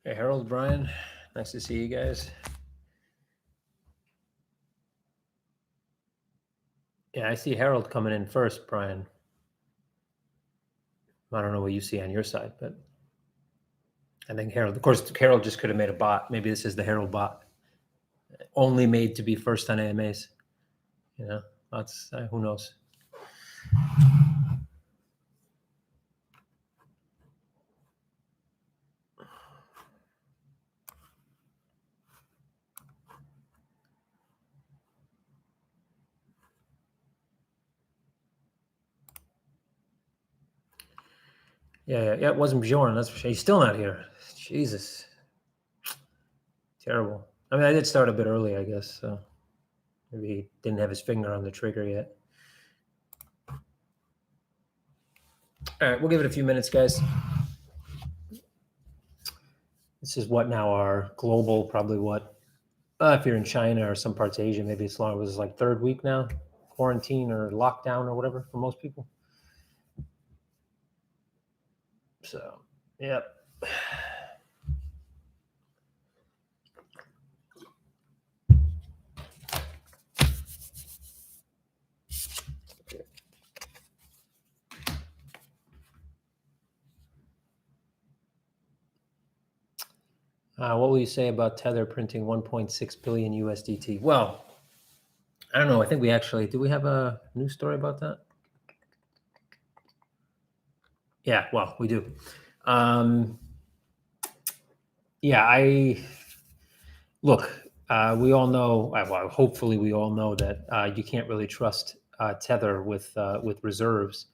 Hey, Harold, Brian, nice to see you guys. Yeah, I see Harold coming in first, Brian. I don't know what you see on your side, but I think Harold, of course, Harold just could have made a bot. Maybe this is the Harold bot, only made to be first on AMAs. You know, that's who knows. Yeah, it wasn't Bjorn. That's for sure. He's still not here. Jesus, terrible. I mean, I did start a bit early, I guess. So maybe he didn't have his finger on the trigger yet. All right, we'll give it a few minutes, guys. This is what now our global, probably what, if you're in China or some parts of Asia, maybe it's long. It was like third week now, quarantine or lockdown or whatever for most people. So, yep. What will you say about Tether printing 1.6 billion USDT? Well, I don't know. I think we actually, do we have a news story about that? Yeah, well, we do. Yeah, look, we all know, well, hopefully we all know that you can't really trust Tether with reserves.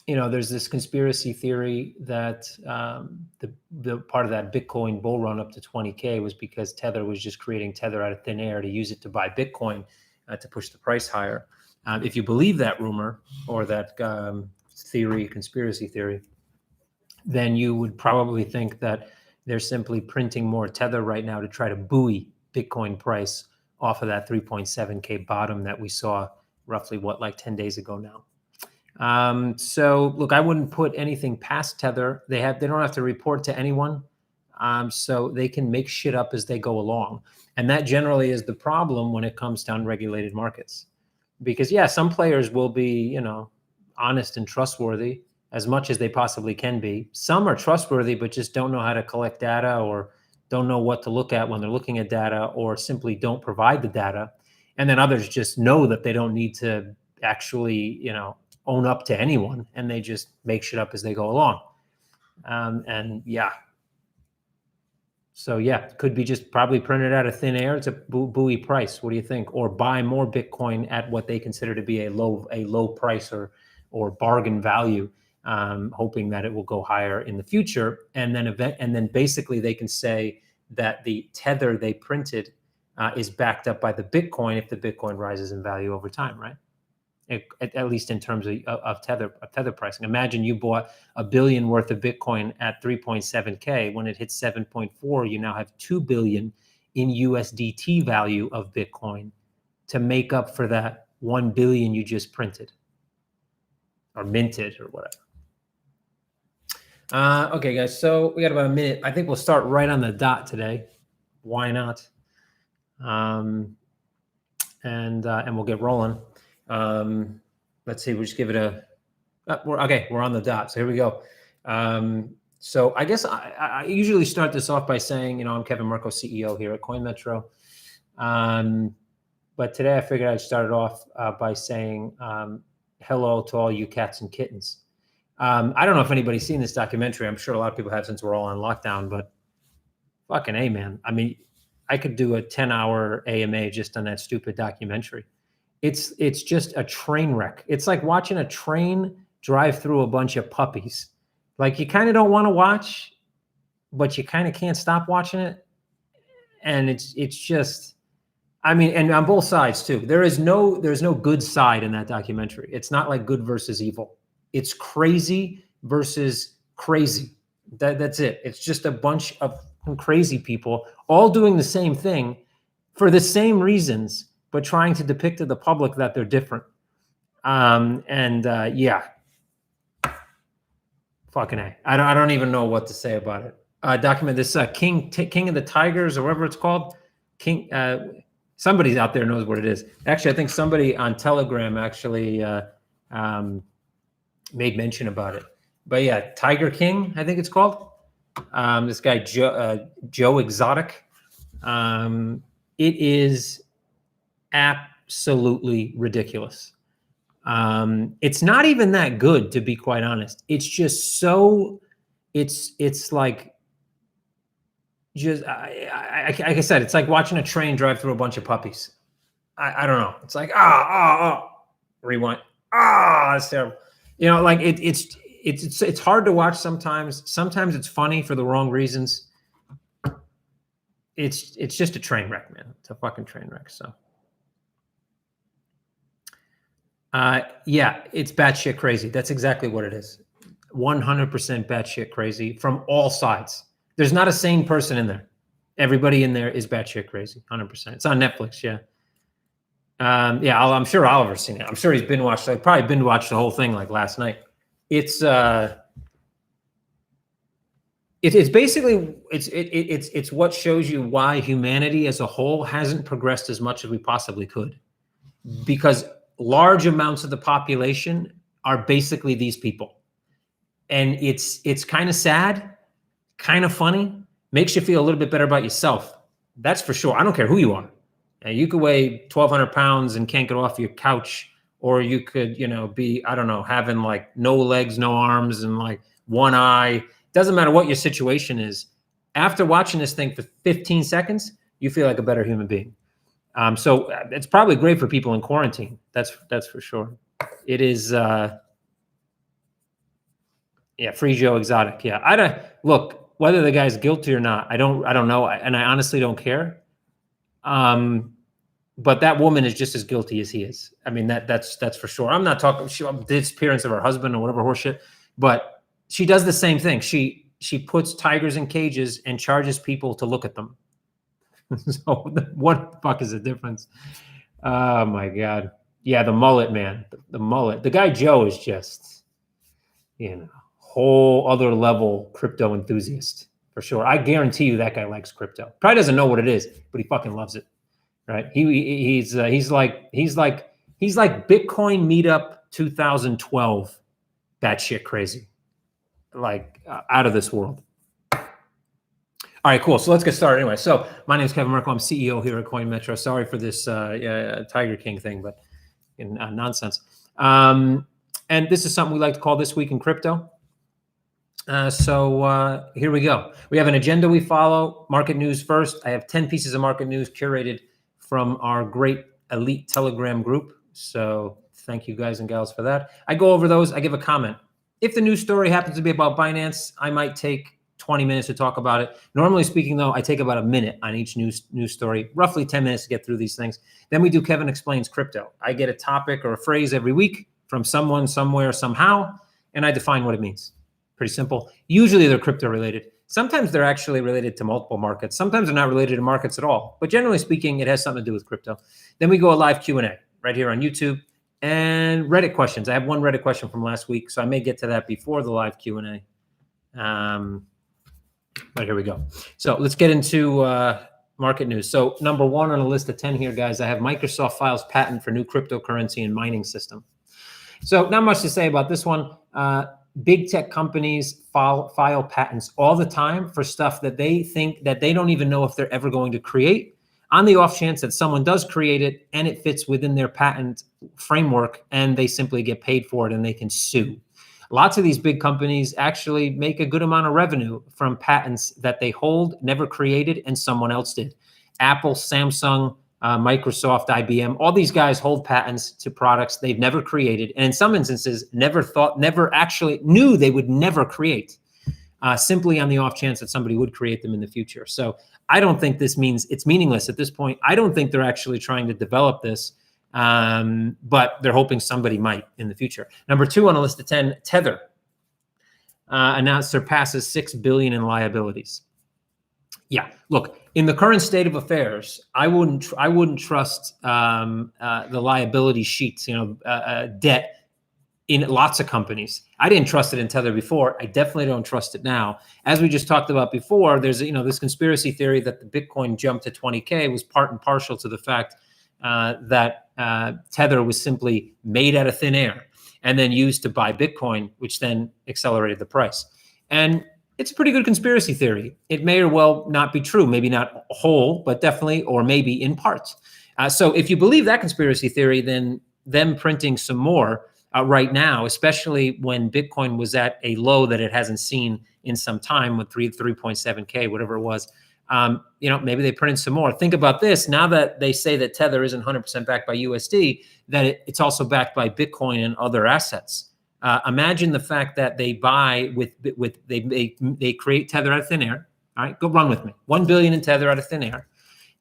There's this conspiracy theory that the part of that Bitcoin bull run up to 20K was because Tether was just creating Tether out of thin air to use it to buy Bitcoin to push the price higher. If you believe that rumor or that conspiracy theory, then you would probably think that they're simply printing more Tether right now to try to buoy Bitcoin price off of that 3.7K bottom that we saw roughly, like 10 days ago now. So look, I wouldn't put anything past Tether. They don't have to report to anyone. So they can make shit up as they go along. And that generally is the problem when it comes to unregulated markets. Because yeah, some players will be, honest and trustworthy as much as they possibly can be. Some are trustworthy, but just don't know how to collect data or don't know what to look at when they're looking at data or simply don't provide the data. And then others just know that they don't need to actually, own up to anyone, and they just make shit up as they go along. And yeah, so yeah, it could be just probably printed out of thin air. It's a buoy price. What do you think? Or buy more Bitcoin at what they consider to be a low price or bargain value, hoping that it will go higher in the future. And then basically they can say that the Tether they printed is backed up by the Bitcoin if the Bitcoin rises in value over time, right? At least in terms of tether pricing. Imagine you bought $1 billion worth of Bitcoin at 3.7K. When it hits 7.4, you now have 2 billion in USDT value of Bitcoin to make up for that 1 billion you just printed or minted or whatever. Okay, guys. So we got about a minute. I think we'll start right on the dot today. Why not? And we'll get rolling. Let's see, we'll just give it we're on the dot. So here we go. So I guess I usually start this off by saying, I'm Kevin Murcko, CEO here at CoinMetro. But today I figured I'd start it off by saying hello to all you cats and kittens. I don't know if anybody's seen this documentary. I'm sure a lot of people have since we're all on lockdown, but fucking A, man. I mean, I could do a 10-hour AMA just on that stupid documentary. It's just a train wreck. It's like watching a train drive through a bunch of puppies. Like you kind of don't want to watch, but you kind of can't stop watching it. And it's just, I mean, and on both sides too. There's no good side in that documentary. It's not like good versus evil. It's crazy versus crazy. That's it. It's just a bunch of crazy people all doing the same thing for the same reasons, but trying to depict to the public that they're different. Yeah, Fucking A. I don't even know what to say about it. Document this King of the Tigers or whatever it's called. King. Somebody out there knows what it is. Actually, I think somebody on Telegram actually made mention about it. But yeah, Tiger King, I think it's called. This guy Joe Exotic. It is absolutely ridiculous. It's not even that good, to be quite honest. It's just so. It's like. Just like I said, it's like watching a train drive through a bunch of puppies. I don't know. It's like rewind. That's terrible. You know, like it's hard to watch sometimes. Sometimes it's funny for the wrong reasons. It's just a train wreck, man. It's a fucking train wreck. So, yeah, it's batshit crazy. That's exactly what it is. 100% batshit crazy from all sides. There's not a sane person in there. Everybody in there is batshit crazy, 100%. It's on Netflix, yeah. Yeah, I'm sure Oliver's seen it. I'm sure he's binge-watched. I probably binge-watched the whole thing like last night. It's basically it's what shows you why humanity as a whole hasn't progressed as much as we possibly could, because large amounts of the population are basically these people, and it's kind of sad. Kind of funny, makes you feel a little bit better about yourself. That's for sure. I don't care who you are. You could weigh 1,200 pounds and can't get off your couch, or you could, be, I don't know, having like no legs, no arms, and like one eye. Doesn't matter what your situation is. After watching this thing for 15 seconds, you feel like a better human being. So it's probably great for people in quarantine. That's for sure. It is. Yeah, free Joe Exotic. Yeah, I don't look. Whether the guy's guilty or not, I don't know, and I honestly don't care. But that woman is just as guilty as he is. I mean, that's for sure. I'm not talking the disappearance of her husband or whatever horseshit, but she does the same thing. She puts tigers in cages and charges people to look at them. So what the fuck is the difference? Oh my God. Yeah, the mullet, man. The mullet. The guy Joe is just, whole other level crypto enthusiast for sure. I guarantee you that guy likes crypto. Probably doesn't know what it is, but he fucking loves it, right? He's like Bitcoin Meetup 2012, that shit crazy, like out of this world. All right, cool. So let's get started anyway. So my name is Kevin Murcko. I'm CEO here at CoinMetro. Sorry for this Tiger King thing, but nonsense. And this is something we like to call This Week in Crypto. So here we go. We have an agenda we follow. Market news first. I have 10 pieces of market news curated from our great elite Telegram group. So thank you guys and gals for that. I go over those. I give a comment. If the news story happens to be about Binance, I might take 20 minutes to talk about it. Normally speaking, though, I take about a minute on each news story, roughly 10 minutes to get through these things. Then we do Kevin Explains Crypto. I get a topic or a phrase every week from someone, somewhere, somehow, and I define what it means. Pretty simple. Usually they're crypto related. Sometimes they're actually related to multiple markets. Sometimes they're not related to markets at all. But generally speaking, it has something to do with crypto. Then we go a live Q&A right here on YouTube, and Reddit questions. I have one Reddit question from last week, so I may get to that before the live Q&A. But here we go. So let's get into market news. So number one on a list of 10 here, guys, I have Microsoft files patent for new cryptocurrency and mining system. So not much to say about this one. Big tech companies file patents all the time for stuff that they think that they don't even know if they're ever going to create, on the off chance that someone does create it and it fits within their patent framework and they simply get paid for it and they can sue. Lots of these big companies actually make a good amount of revenue from patents that they hold, never created, and someone else did. Apple, Samsung, Microsoft, IBM, all these guys hold patents to products they've never created, and in some instances, never actually knew they would never create, simply on the off chance that somebody would create them in the future. So I don't think this means it's meaningless at this point. I don't think they're actually trying to develop this, but they're hoping somebody might in the future. Number two on a list of 10, Tether announced surpasses $6 billion in liabilities. Yeah, look, in the current state of affairs, I wouldn't trust the liability sheets, debt in lots of companies. I didn't trust it in Tether before. I definitely don't trust it now. As we just talked about before, there's this conspiracy theory that the Bitcoin jump to 20K was part and partial to the fact that Tether was simply made out of thin air and then used to buy Bitcoin, which then accelerated the price. And it's a pretty good conspiracy theory. It may or well not be true, maybe not whole, but definitely, or maybe in parts. So if you believe that conspiracy theory, then them printing some more right now, especially when Bitcoin was at a low that it hasn't seen in some time with 3.7K, whatever it was, maybe they printed some more. Think about this. Now that they say that Tether isn't 100% backed by USD, that it's also backed by Bitcoin and other assets. Imagine the fact that they buy they create Tether out of thin air. All right, go run with me. 1 billion in Tether out of thin air.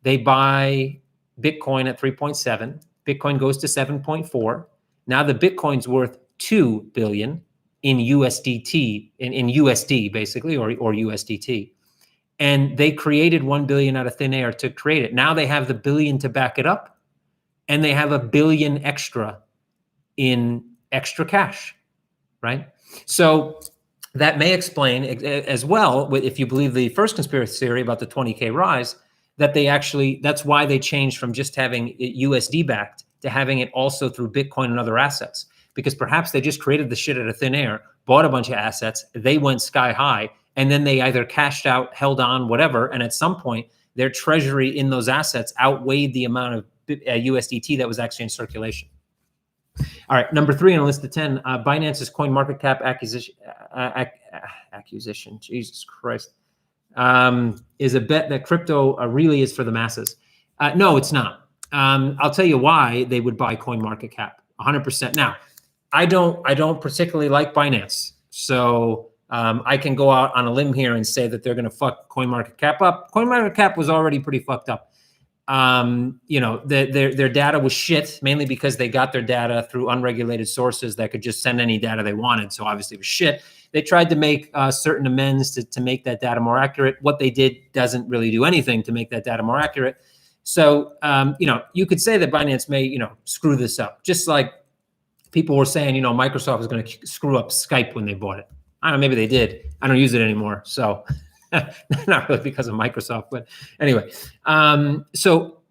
They buy Bitcoin at 3.7. Bitcoin goes to 7.4. Now the Bitcoin's worth 2 billion in USDT, in USD basically, or USDT. And they created 1 billion out of thin air to create it. Now they have the billion to back it up, and they have a billion extra in extra cash, right? So that may explain as well, if you believe the first conspiracy theory about the 20K rise, that that's why they changed from just having it USD backed to having it also through Bitcoin and other assets, because perhaps they just created the shit out of thin air, bought a bunch of assets, they went sky high, and then they either cashed out, held on, whatever, and at some point, their treasury in those assets outweighed the amount of USDT that was actually in circulation. All right, number 3 on the list of 10, Binance's CoinMarketCap accusation, Jesus Christ, is a bet that crypto really is for the masses. No, it's not. I'll tell you why they would buy CoinMarketCap, 100%. Now, I don't particularly like Binance, so I can go out on a limb here and say that they're going to fuck CoinMarketCap up. CoinMarketCap was already pretty fucked up. Their data was shit, mainly because they got their data through unregulated sources that could just send any data they wanted. So obviously it was shit. They tried to make certain amends to make that data more accurate. What they did doesn't really do anything to make that data more accurate. So, you could say that Binance may, screw this up. Just like people were saying, Microsoft was going to screw up Skype when they bought it. I don't know, maybe they did. I don't use it anymore. So not really because of Microsoft, but anyway. So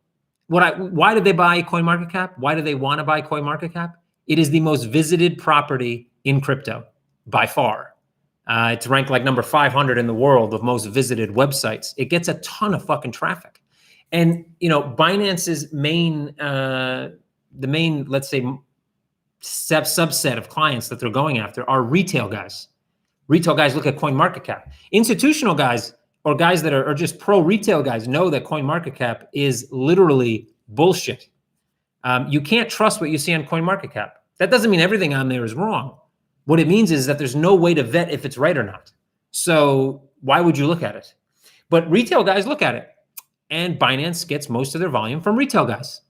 why did they buy CoinMarketCap? Why do they want to buy CoinMarketCap? It is the most visited property in crypto by far. It's ranked like number 500 in the world of most visited websites. It gets a ton of fucking traffic. And, Binance's main, let's say, subset of clients that they're going after are retail guys. Retail guys look at CoinMarketCap. Institutional guys, or guys that are just pro-retail guys, know that CoinMarketCap is literally bullshit. You can't trust what you see on CoinMarketCap. That doesn't mean everything on there is wrong. What it means is that there's no way to vet if it's right or not. So why would you look at it? But retail guys look at it. And Binance gets most of their volume from retail guys.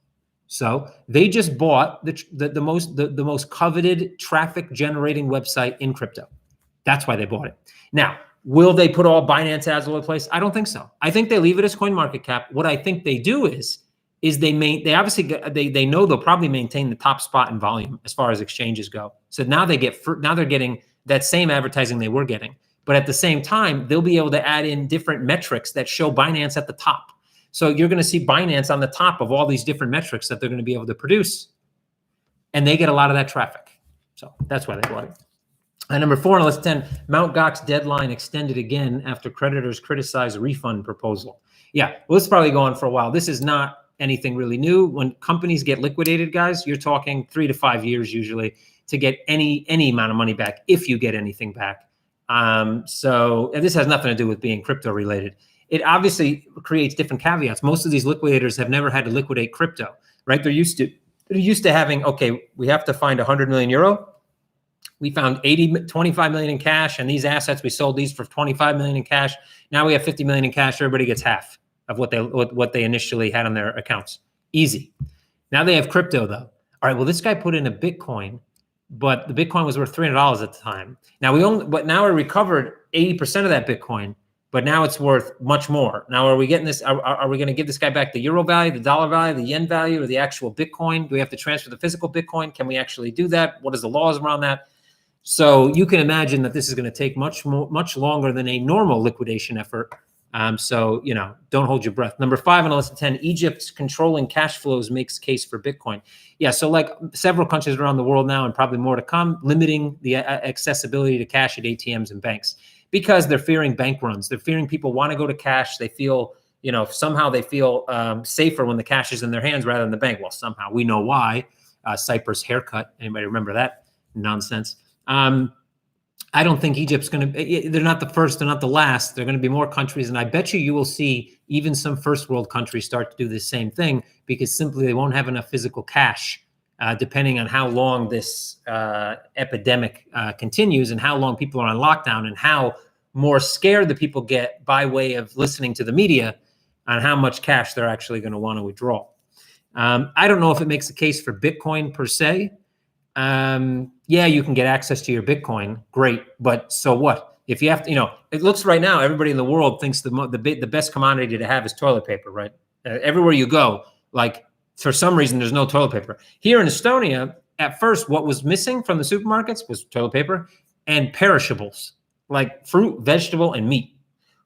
So they just bought the most coveted traffic generating website in crypto. That's why they bought it. Now, will they put all Binance ads all over the place? I don't think so. I think they leave it as CoinMarketCap. What I think they do is they obviously they know they'll probably maintain the top spot in volume as far as exchanges go. So now they're getting that same advertising they were getting, but at the same time they'll be able to add in different metrics that show Binance at the top. So you're going to see Binance on the top of all these different metrics that they're going to be able to produce, and they get a lot of that traffic. So that's why they bought it. Number 4 on the list of 10, Mt. Gox's deadline extended again after creditors criticize refund proposal. Yeah, well, this is probably going on for a while. This is not anything really new. When companies get liquidated, guys, you're talking 3 to 5 years usually to get any amount of money back, if you get anything back. And this has nothing to do with being crypto related. It obviously creates different caveats. Most of these liquidators have never had to liquidate crypto, right? They're used to having, okay, we have to find 100 million euro. We found 25 million in cash, and these assets, we sold these for 25 million in cash. Now we have 50 million in cash. Everybody gets half of what they initially had on their accounts. Easy. Now they have crypto though. All right, well, this guy put in a Bitcoin, but the Bitcoin was worth $300 at the time. Now now we recovered 80% of that Bitcoin. but now it's worth much more. Now, are we getting this? Are we going to give this guy back the euro value, the dollar value, the yen value, or the actual Bitcoin? Do we have to transfer the physical Bitcoin? Can we actually do that? What is the laws around that? So you can imagine that this is going to take much longer than a normal liquidation effort. So, you know, don't hold your breath. Number 5 on the list of 10, Egypt's controlling cash flows makes case for Bitcoin. Yeah, so like several countries around the world now, and probably more to come, limiting the accessibility to cash at ATMs and banks because they're fearing bank runs. They're fearing people want to go to cash. They feel, you know, somehow they feel safer when the cash is in their hands rather than the bank. Well, somehow we know why. Cyprus haircut. Anybody remember that nonsense? I don't think Egypt's going to, they're not the first, they're not the last. They're going to be more countries. And I bet you will see even some first world countries start to do the same thing because simply they won't have enough physical cash, depending on how long this epidemic continues and how long people are on lockdown and how more scared the people get by way of listening to the media on how much cash they're actually going to want to withdraw. I don't know if it makes a case for Bitcoin per se. Yeah, you can get access to your Bitcoin. Great. But so what? If you have to, you know, it looks right now, everybody in the world thinks the best commodity to have is toilet paper, right? Everywhere you go, like for some reason, there's no toilet paper. Here in Estonia, at first, what was missing from the supermarkets was toilet paper and perishables, like fruit, vegetable, and meat.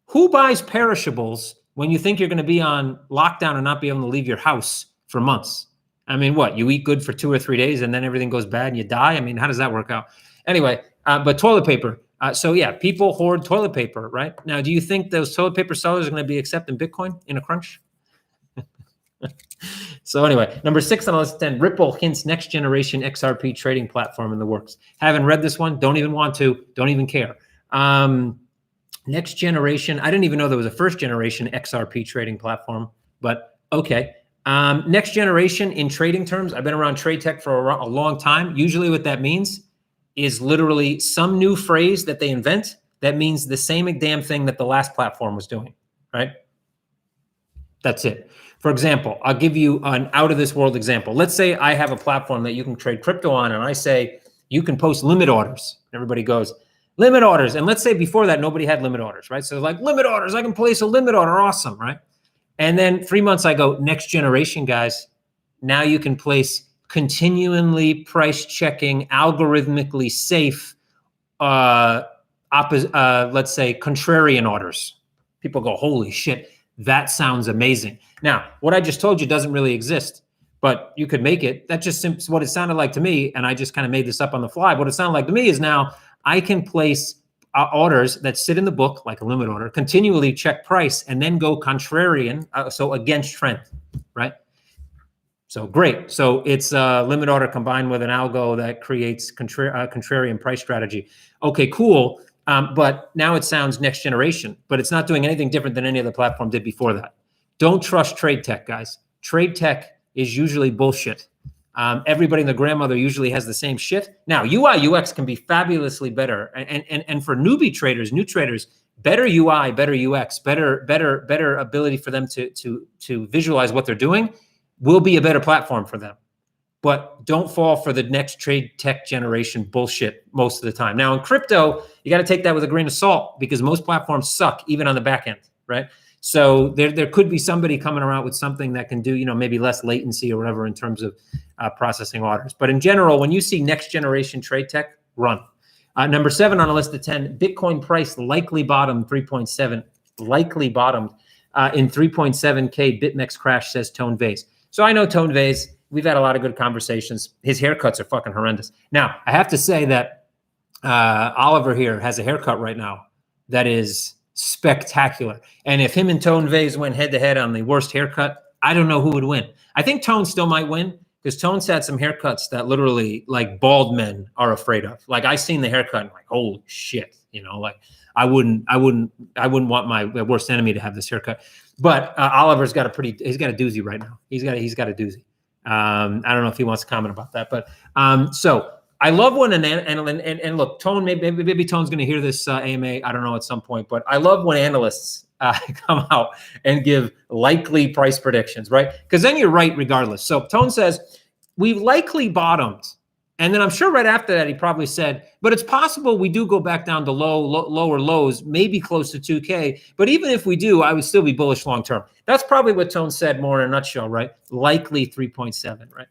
Who buys perishables when you think you're going to be on lockdown and not be able to leave your house for months? I mean, what, you eat good for 2 or 3 days and then everything goes bad and you die? I mean, how does that work out? Anyway, but toilet paper. So yeah, people hoard toilet paper, right? Now, do you think those toilet paper sellers are going to be accepting Bitcoin in a crunch? So anyway, number 6 on the list of 10, Ripple hints next generation XRP trading platform in the works. Haven't read this one. Don't even want to. Don't even care. Next generation. I didn't even know there was a first generation XRP trading platform, but okay. Next generation in trading terms, I've been around trade tech for a long time. Usually what that means is literally some new phrase that they invent that means the same damn thing that the last platform was doing, right? That's it. For example, I'll give you an out of this world example. Let's say I have a platform that you can trade crypto on and I say, you can post limit orders. Everybody goes, limit orders. And let's say before that, nobody had limit orders, right? So like limit orders, I can place a limit order. Awesome, right? And then 3 months, I go, next generation, guys. Now you can place continually price checking, algorithmically safe, let's say contrarian orders. People go, holy shit, that sounds amazing. Now, what I just told you doesn't really exist, but you could make it. That's just what it sounded like to me. And I just kind of made this up on the fly. What it sounded like to me is now I can place orders that sit in the book, like a limit order, continually check price, and then go contrarian, so against trend, right? So great. So it's a limit order combined with an algo that creates contrarian price strategy. Okay, cool. But now it sounds next generation, but it's not doing anything different than any other platform did before that. Don't trust trade tech, guys. Trade tech is usually bullshit. Everybody and their grandmother usually has the same shit. Now, UI, UX can be fabulously better. And for newbie traders, new traders, better UI, better UX, better ability for them to visualize what they're doing will be a better platform for them. But don't fall for the next trade tech generation bullshit most of the time. Now, in crypto, you got to take that with a grain of salt because most platforms suck, even on the back end, right? So there could be somebody coming around with something that can do, you know, maybe less latency or whatever in terms of processing orders. But in general, when you see next generation trade tech, run. Number 7 on a list of 10, Bitcoin price likely bottomed 3.7, likely bottomed in 3.7K BitMEX crash, says Tone Vase. So I know Tone Vase. We've had a lot of good conversations. His haircuts are fucking horrendous. Now, I have to say that Oliver here has a haircut right now that is spectacular. And if him and Tone Vase went head to head on the worst haircut, I don't know who would win. I think Tone still might win because Tone's had some haircuts that literally like bald men are afraid of. Like I seen the haircut and like, holy shit, you know, like I wouldn't want my worst enemy to have this haircut. But Oliver's got he's got a doozy right now. He's got a doozy. I don't know if he wants to comment about that, but so I love when and look, Tone, maybe Tone's going to hear this AMA. I don't know at some point, but I love when analysts come out and give likely price predictions, right? Because then you're right regardless. So Tone says we've likely bottomed And then I'm sure right after that, he probably said, but it's possible we do go back down to lower lows, maybe close to 2K. But even if we do, I would still be bullish long term. That's probably what Tone said more in a nutshell, right? Likely 3.7, right?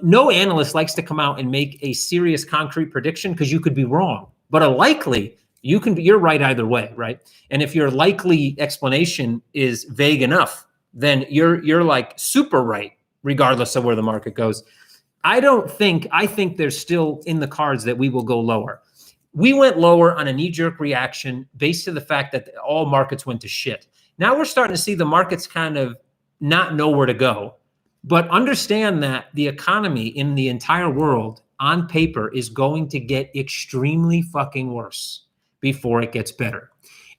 No analyst likes to come out and make a serious concrete prediction because you could be wrong. But a likely, you're right either way, right? And if your likely explanation is vague enough, then you're like super right, regardless of where the market goes. I think there's still in the cards that we will go lower. We went lower on a knee-jerk reaction based on the fact that all markets went to shit. Now we're starting to see the markets kind of not know where to go. But understand that the economy in the entire world on paper is going to get extremely fucking worse before it gets better.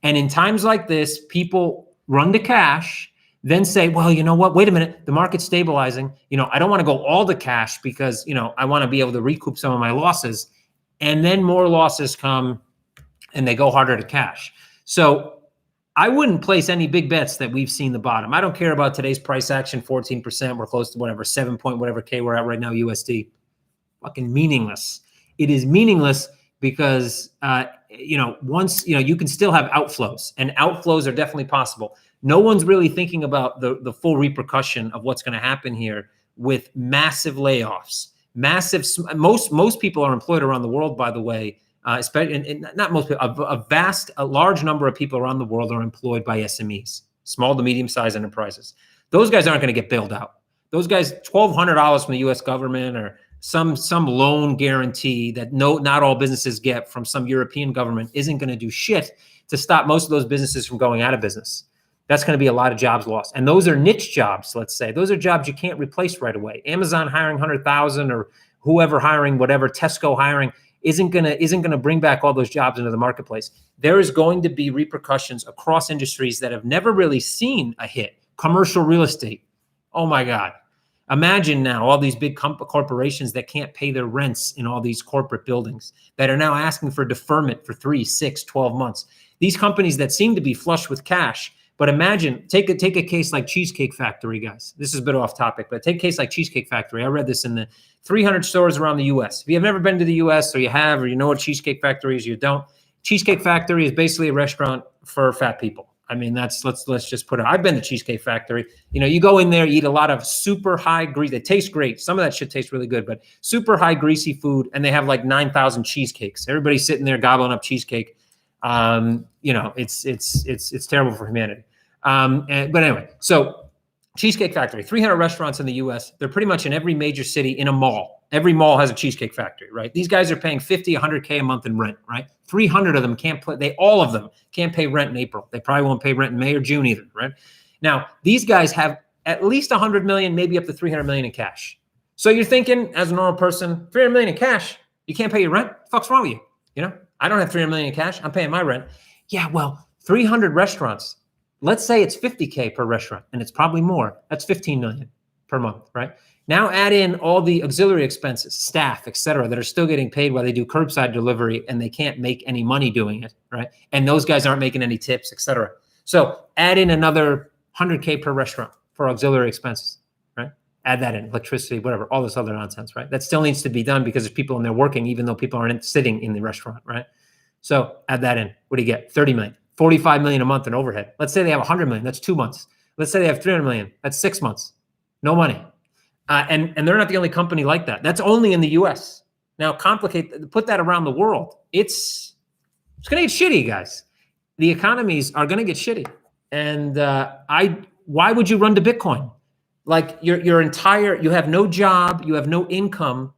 And in times like this, people run to cash, then say, well, you know what? Wait a minute. The market's stabilizing. I don't want to go all to cash because, I want to be able to recoup some of my losses. And then more losses come and they go harder to cash. So I wouldn't place any big bets that we've seen the bottom. I don't care about today's price action, 14%. We're close to whatever, 7 point whatever K we're at right now, USD. Fucking meaningless. It is meaningless because, once, you can still have outflows, and outflows are definitely possible. No one's really thinking about the full repercussion of what's going to happen here with massive layoffs. Most people are employed around the world, by the way, especially, and not most people, a large number of people around the world are employed by SMEs, small to medium-sized enterprises. Those guys aren't going to get bailed out. Those guys, $1,200 from the U.S. government or some loan guarantee that not all businesses get from some European government isn't going to do shit to stop most of those businesses from going out of business. That's going to be a lot of jobs lost. And those are niche jobs, let's say. Those are jobs you can't replace right away. Amazon hiring 100,000 or whoever hiring whatever, Tesco hiring isn't going to bring back all those jobs into the marketplace. There is going to be repercussions across industries that have never really seen a hit. Commercial real estate. Oh my God. Imagine now all these big corporations that can't pay their rents in all these corporate buildings that are now asking for deferment for 3, 6, 12 months. These companies that seem to be flush with cash. But imagine, take a case like Cheesecake Factory, guys. This is a bit off topic, but take a case like Cheesecake Factory. I read this in the 300 stores around the U.S. If you have never been to the U.S. or you have, or you know what Cheesecake Factory is, you don't. Cheesecake Factory is basically a restaurant for fat people. I mean, let's just put it. I've been to Cheesecake Factory. You go in there, eat a lot of super high grease. They taste great. Some of that shit tastes really good, but super high greasy food, and they have like 9,000 cheesecakes. Everybody's sitting there gobbling up cheesecake. It's terrible for humanity. But anyway, so Cheesecake Factory, 300 restaurants in the US. They're pretty much in every major city in a mall. Every mall has a Cheesecake Factory, right? These guys are paying 50, 100K a month in rent, right? 300 of them all of them can't pay rent in April. They probably won't pay rent in May or June either, right? Now, these guys have at least 100 million, maybe up to 300 million in cash. So you're thinking, as a normal person, 300 million in cash, you can't pay your rent? What the fuck's wrong with you? I don't have 300 million in cash. I'm paying my rent. Yeah, well, 300 restaurants. Let's say it's 50K per restaurant, and it's probably more. That's 15 million per month, right? Now add in all the auxiliary expenses, staff, et cetera, that are still getting paid while they do curbside delivery, and they can't make any money doing it, right? And those guys aren't making any tips, et cetera. So add in another 100K per restaurant for auxiliary expenses, right? Add that in, electricity, whatever, all this other nonsense, right? That still needs to be done because there's people in there working, even though people aren't sitting in the restaurant, right? So add that in. What do you get? 30 million. 45 million a month in overhead. Let's say they have 100 million. That's 2 months. Let's say they have 300 million. That's 6 months. No money. And they're not the only company like that. That's only in the US. Now put that around the world. It's going to get shitty, guys. The economies are going to get shitty. And why would you run to Bitcoin? Like you have no job, you have no income,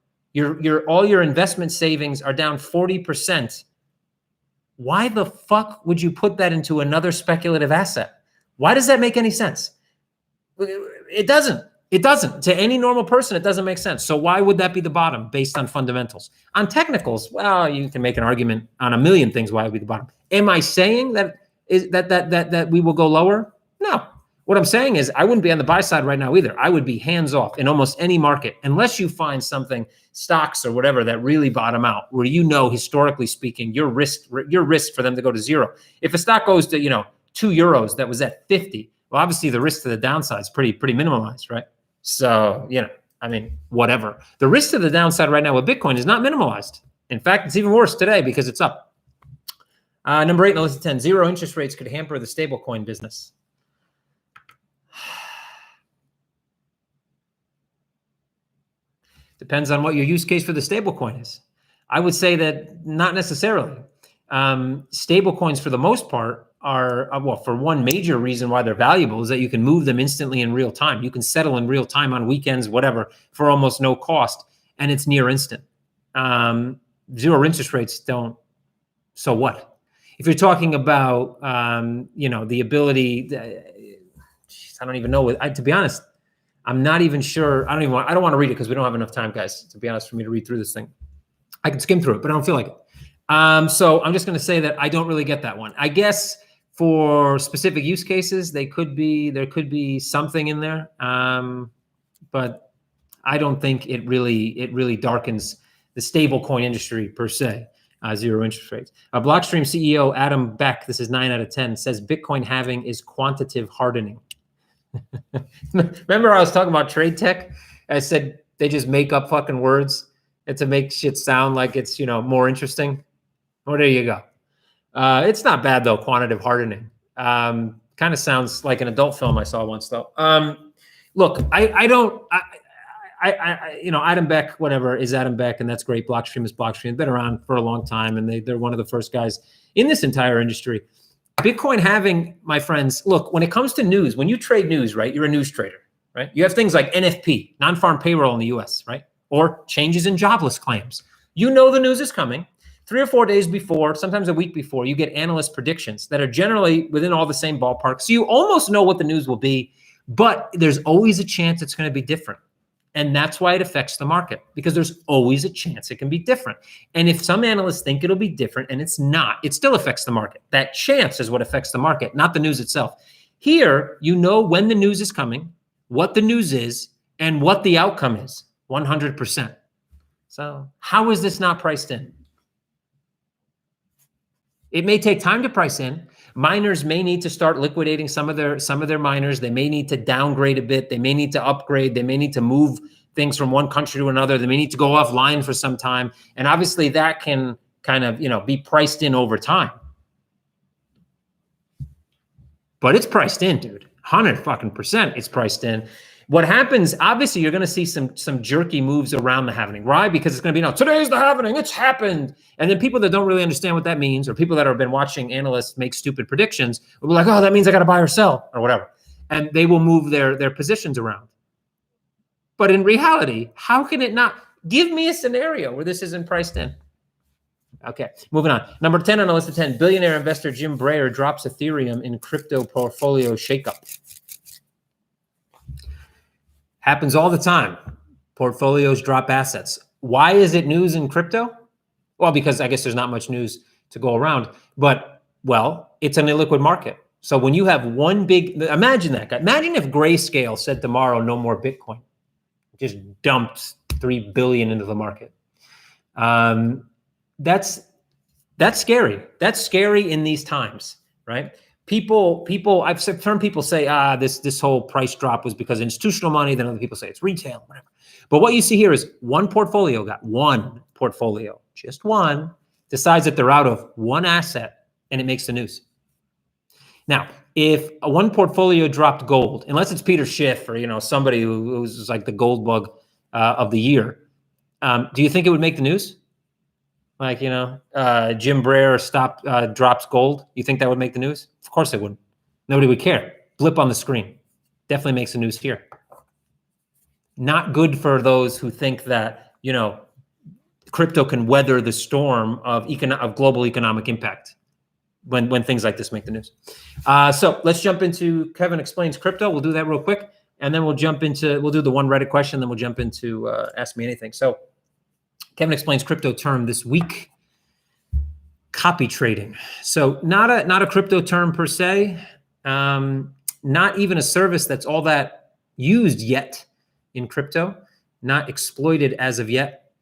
all your investment savings are down 40%. Why the fuck would you put that into another speculative asset? Why does that make any sense? It doesn't. It doesn't. To any normal person, it doesn't make sense. So why would that be the bottom based on fundamentals? On technicals, well, you can make an argument on a million things why it would be the bottom. Am I saying that we will go lower? No. What I'm saying is I wouldn't be on the buy side right now either. I would be hands off in almost any market unless you find something, stocks or whatever, that really bottom out where historically speaking, your risk for them to go to zero. If a stock goes to, €2 that was at 50, well, obviously the risk to the downside is pretty minimalized, right? So, I mean, whatever. The risk to the downside right now with Bitcoin is not minimalized. In fact, it's even worse today because it's up. Number 8 on the list of 10, zero interest rates could hamper the stablecoin business. Depends on what your use case for the stablecoin is. I would say that not necessarily. Stablecoins, for the most part, are, well, for one major reason why they're valuable is that you can move them instantly in real time. You can settle in real time on weekends, whatever, for almost no cost, and it's near instant. Zero interest rates don't. So what? If you're talking about, the ability, I don't even know. To be honest, I'm not even sure. I don't want to read it because we don't have enough time, guys, to be honest, for me to read through this thing. I can skim through it, but I don't feel like it. So I'm just going to say that I don't really get that one. I guess for specific use cases, there could be something in there, but I don't think it really darkens the stablecoin industry per se. Zero interest rates. Blockstream CEO Adam Beck, this is 9 out of 10, says Bitcoin halving is quantitative hardening. Remember I was talking about trade tech? I said they just make up fucking words to make shit sound like it's, more interesting. Well, there you go. It's not bad though, quantitative hardening. Kind of sounds like an adult film I saw once though. Look, Adam Beck, whatever, is Adam Beck, and that's great. Blockstream is Blockstream. Been around for a long time, and they're one of the first guys in this entire industry. Bitcoin halving, my friends, look, when it comes to news, when you trade news, right, you're a news trader, right? You have things like NFP, non-farm payroll in the US, right? Or changes in jobless claims. You know the news is coming. 3 or 4 days before, sometimes a week before, you get analyst predictions that are generally within all the same ballpark. So you almost know what the news will be, but there's always a chance it's going to be different. And that's why it affects the market, because there's always a chance it can be different. And if some analysts think it'll be different and it's not, it still affects the market. That chance is what affects the market, not the news itself. Here, you know when the news is coming, what the news is, and what the outcome is, 100%. So how is this not priced in? It may take time to price in. Miners may need to start liquidating some of their miners. They may need to downgrade a bit. They may need to upgrade. They may need to move things from one country to another. They may need to go offline for some time. And obviously that can kind of, be priced in over time. But it's priced in, dude. 100% it's priced in. What happens, obviously, you're going to see some jerky moves around the halvening. Why? Because it's going to be, today's the halvening, it's happened. And then people that don't really understand what that means, or people that have been watching analysts make stupid predictions, will be like, oh, that means I got to buy or sell, or whatever. And they will move their positions around. But in reality, how can it not? Give me a scenario where this isn't priced in. Okay, moving on. Number 10 on the list of 10, billionaire investor Jim Breyer drops Ethereum in crypto portfolio shakeup. Happens all the time. Portfolios drop assets. Why is it news in crypto? Well, because I guess there's not much news to go around. But, well, it's an illiquid market. So when you have one big, imagine that guy. Imagine if Grayscale said tomorrow, no more Bitcoin. Just dumped $3 billion into the market. That's scary. That's scary in these times, right? I've heard people say, this whole price drop was because of institutional money. Then other people say it's retail, whatever. But what you see here is just one portfolio, decides that they're out of one asset, and it makes the news. Now, if one portfolio dropped gold, unless it's Peter Schiff or somebody who's like the gold bug of the year, do you think it would make the news? Like, Jim Breyer drops gold. You think that would make the news? Of course it wouldn't. Nobody would care. Blip on the screen. Definitely makes the news here. Not good for those who think that, crypto can weather the storm of global economic impact when things like this make the news. So let's jump into Kevin Explains Crypto. We'll do that real quick. And then we'll do the one Reddit question. Then we'll jump into Ask Me Anything. So Kevin Explains Crypto term this week, copy trading. So not a crypto term per se, not even a service that's all that used yet in crypto, not exploited as of yet.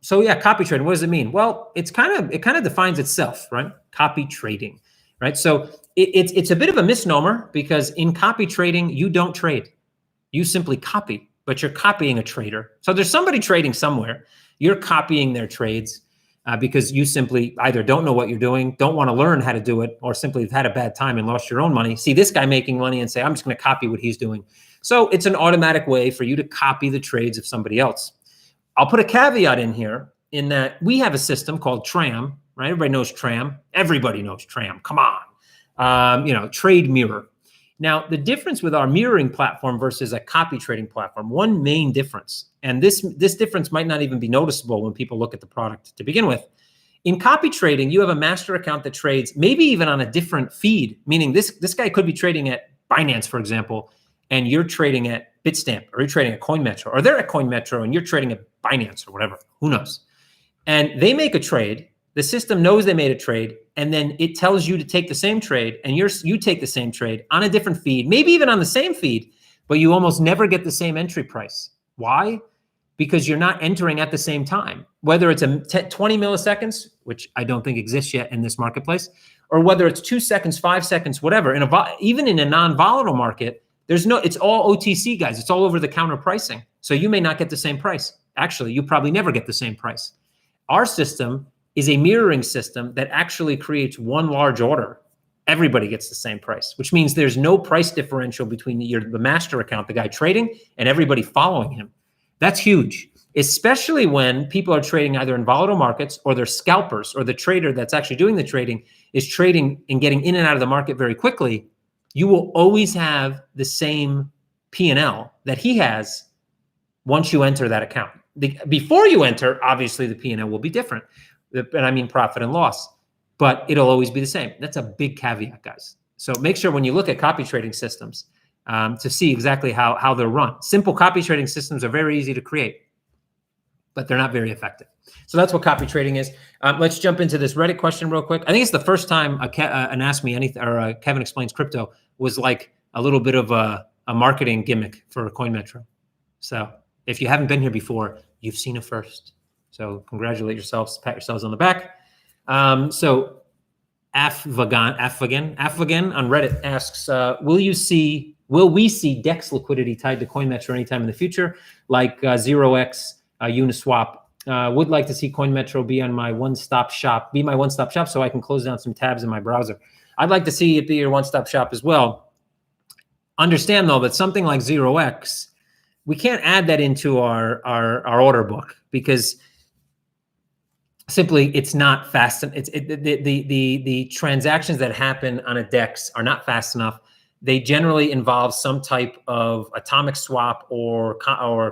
So yeah, copy trading, what does it mean? Well, it kind of defines itself, right? Copy trading, right? So it's a bit of a misnomer because in copy trading, you don't trade. You simply copy. but you're copying a trader. So there's somebody trading somewhere. You're copying their trades because you simply either don't know what you're doing, don't want to learn how to do it, or simply have had a bad time and lost your own money. See this guy making money and say, I'm just going to copy what he's doing. So it's an automatic way for you to copy the trades of somebody else. I'll put a caveat in here in that we have a system called TRAM, right? Everybody knows TRAM. Everybody knows TRAM. Come on. Trade mirror. Now, the difference with our mirroring platform versus a copy trading platform, one main difference, and this difference might not even be noticeable when people look at the product to begin with. In copy trading, you have a master account that trades maybe even on a different feed, meaning this guy could be trading at Binance, for example, and you're trading at Bitstamp, or you're trading at CoinMetro, or they're at CoinMetro and you're trading at Binance or whatever, who knows? And they make a trade, the system knows they made a trade, and then it tells you to take the same trade, and you take the same trade on a different feed, maybe even on the same feed, but you almost never get the same entry price. Why? Because you're not entering at the same time. Whether it's 20 milliseconds, which I don't think exists yet in this marketplace, or whether it's 2 seconds, 5 seconds, whatever. Even in a non-volatile market, it's all OTC, guys. It's all over the counter pricing. So you may not get the same price. Actually, you probably never get the same price. Our system is a mirroring system that actually creates one large order. Everybody gets the same price, which means there's no price differential between the master account, the guy trading, and everybody following him. That's huge, especially when people are trading either in volatile markets or they're scalpers, or the trader that's actually doing the trading is trading and getting in and out of the market very quickly. You will always have the same P&L that he has once you enter that account. Before you enter, obviously the P&L will be different. And I mean profit and loss, but it'll always be the same. That's a big caveat, guys. So make sure when you look at copy trading systems to see exactly how they're run. Simple copy trading systems are very easy to create, but they're not very effective. So that's what copy trading is. Let's jump into this Reddit question real quick. I think it's the first time an Ask Me Anything or Kevin Explains Crypto was like a little bit of a marketing gimmick for CoinMetro. So if you haven't been here before, you've seen it first. So congratulate yourselves, pat yourselves on the back. So Afvagan on Reddit asks, will we see DEX liquidity tied to CoinMetro anytime in the future, like 0x, Uniswap? Would like to see CoinMetro be my one-stop shop so I can close down some tabs in my browser. I'd like to see it be your one-stop shop as well. Understand though that something like 0x, we can't add that into our order book because simply it's not fast. The transactions that happen on a DEX are not fast enough. They generally involve some type of atomic swap or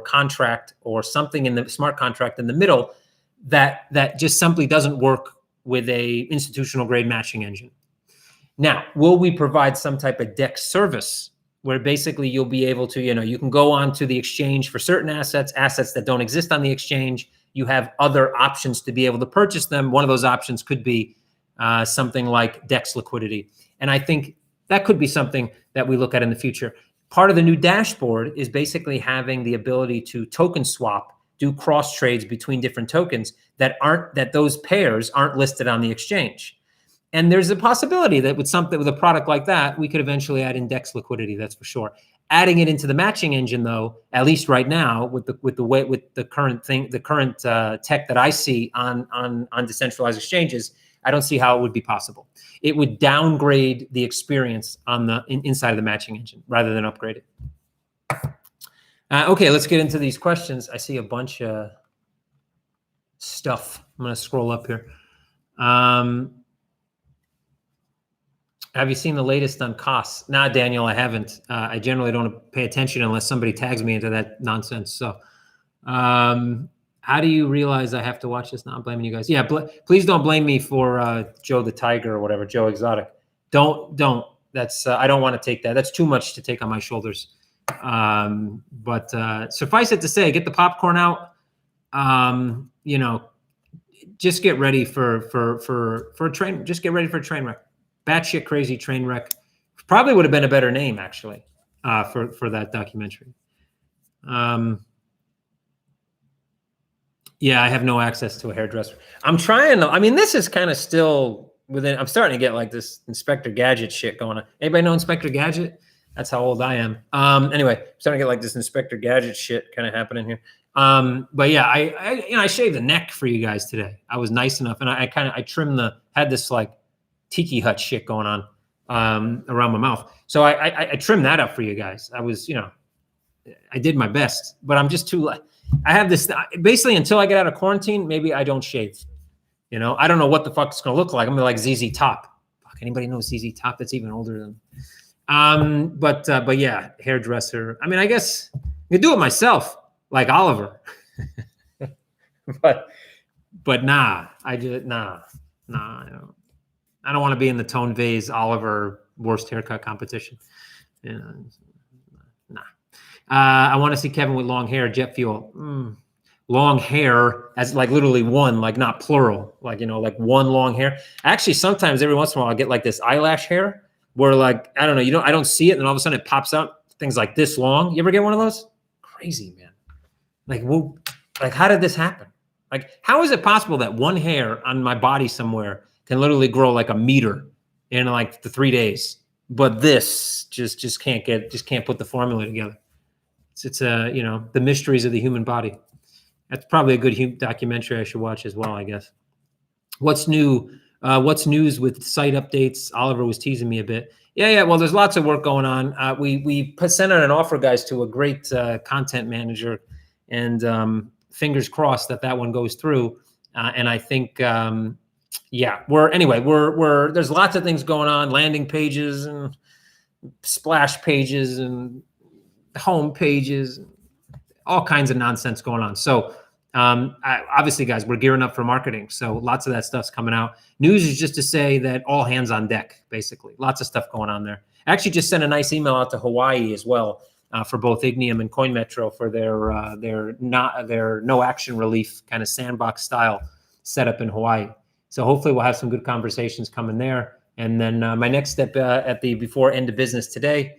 contract or something in the smart contract in the middle that just simply doesn't work with a institutional grade matching engine. Now, will we provide some type of DEX service where basically you'll be able to, you can go on to the exchange for certain assets that don't exist on the exchange. You have other options to be able to purchase them. One of those options could be something like DEX liquidity. And I think that could be something that we look at in the future. Part of the new dashboard is basically having the ability to token swap, do cross trades between different tokens that those pairs aren't listed on the exchange. And there's a possibility that with a product like that, we could eventually add in DEX liquidity. That's for sure. Adding it into the matching engine, though, at least right now, with the current tech that I see on decentralized exchanges, I don't see how it would be possible. It would downgrade the experience on the inside of the matching engine rather than upgrade it. Okay, let's get into these questions. I see a bunch of stuff. I'm going to scroll up here. Have you seen the latest on costs? Nah, Daniel, I haven't. I generally don't pay attention unless somebody tags me into that nonsense. So how do you realize I have to watch this? Now I'm blaming you guys. Yeah, please don't blame me for Joe the Tiger or whatever, Joe Exotic. Don't. That's I don't want to take that. That's too much to take on my shoulders. But suffice it to say, get the popcorn out. Just get ready for a train. Just get ready for a train wreck. Batshit crazy train wreck. Probably would have been a better name actually for that documentary. Yeah, I have no access to a hairdresser. I'm trying to. I mean, this is kind of still within. I'm starting to get like this Inspector Gadget shit going on. Anybody know Inspector Gadget? That's how old I am. Anyway, I'm starting to get like this Inspector Gadget shit kind of happening here. But yeah, I shaved the neck for you guys today. I was nice enough, and I trimmed had this like tiki hut shit going on around my mouth. So I trimmed that up for you guys. I was, I did my best, but I'm just too. I have this basically until I get out of quarantine. Maybe I don't shave. I don't know what the fuck it's gonna look like. I'm gonna like ZZ Top. Fuck, anybody know ZZ Top? That's even older than. But yeah, hairdresser. I mean, I guess I could do it myself, like Oliver. but nah, I don't want to be in the Tone Vase Oliver worst haircut competition. Yeah, nah. I want to see Kevin with long hair, jet fuel. Long hair as like literally one, like not plural, like, like one long hair. Actually, sometimes every once in a while I get like this eyelash hair where like, I don't know, I don't see it. And all of a sudden it pops out things like this long. You ever get one of those? Crazy, man. Like, well, like how did this happen? Like, how is it possible that one hair on my body somewhere can literally grow like a meter in like the 3 days? But this just can't put the formula together. It's the mysteries of the human body. That's probably a good documentary I should watch as well, I guess. What's new? What's news with site updates? Oliver was teasing me a bit. Yeah. Well, there's lots of work going on. We sent out an offer, guys, to a great content manager, and fingers crossed that one goes through. And I think, we're there's lots of things going on, landing pages and splash pages and home pages, all kinds of nonsense going on. So obviously, guys, we're gearing up for marketing. So lots of that stuff's coming out. News is just to say that all hands on deck, basically. Lots of stuff going on there. I actually just sent a nice email out to Hawaii as well for both Ignium and CoinMetro for their no action relief kind of sandbox style setup in Hawaii. So hopefully we'll have some good conversations coming there. And then my next step before end of business today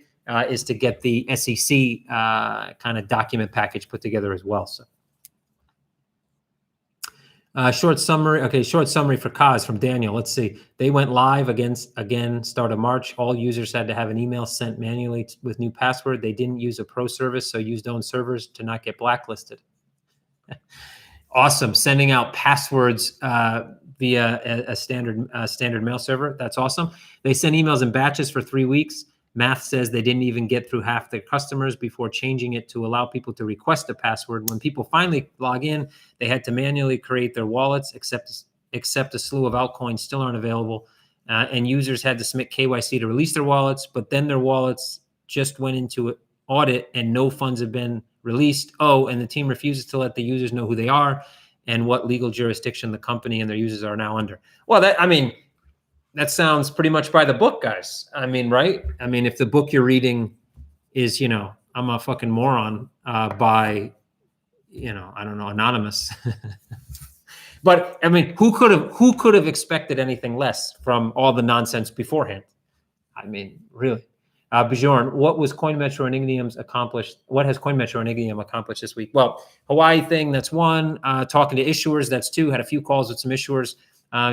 is to get the SEC kind of document package put together as well. So. Short summary. Okay, short summary for Kaz from Daniel. Let's see. They went live again, start of March. All users had to have an email sent manually with new password. They didn't use a pro service, so used own servers to not get blacklisted. Awesome. Sending out passwords via a standard mail server. That's awesome. They send emails in batches for 3 weeks. Math says they didn't even get through half their customers before changing it to allow people to request a password. When people finally log in, they had to manually create their wallets, except a slew of altcoins still aren't available. And users had to submit KYC to release their wallets, but then their wallets just went into audit and no funds have been released. Oh, and the team refuses to let the users know who they are and what legal jurisdiction the company and their users are now under. Well, that sounds pretty much by the book, guys. I mean, right? I mean, if the book you're reading is, I'm a fucking moron by, I don't know, anonymous. But I mean, who could have expected anything less from all the nonsense beforehand? I mean, really. Bjorn, what has CoinMetro and Ignium accomplished this week? Well, Hawaii thing, that's one. Talking to issuers, that's two. Had a few calls with some issuers.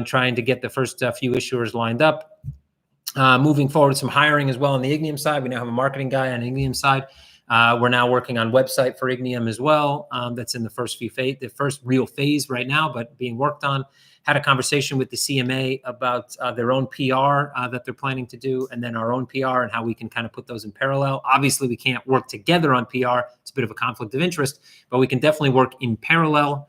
Trying to get the first few issuers lined up. Moving forward, some hiring as well on the Ignium side. We now have a marketing guy on the Ignium side. We're now working on website for Ignium as well. That's in the first real phase right now, but being worked on. Had a conversation with the CMA about their own PR that they're planning to do, and then our own PR and how we can kind of put those in parallel. Obviously, we can't work together on PR. It's a bit of a conflict of interest, but we can definitely work in parallel.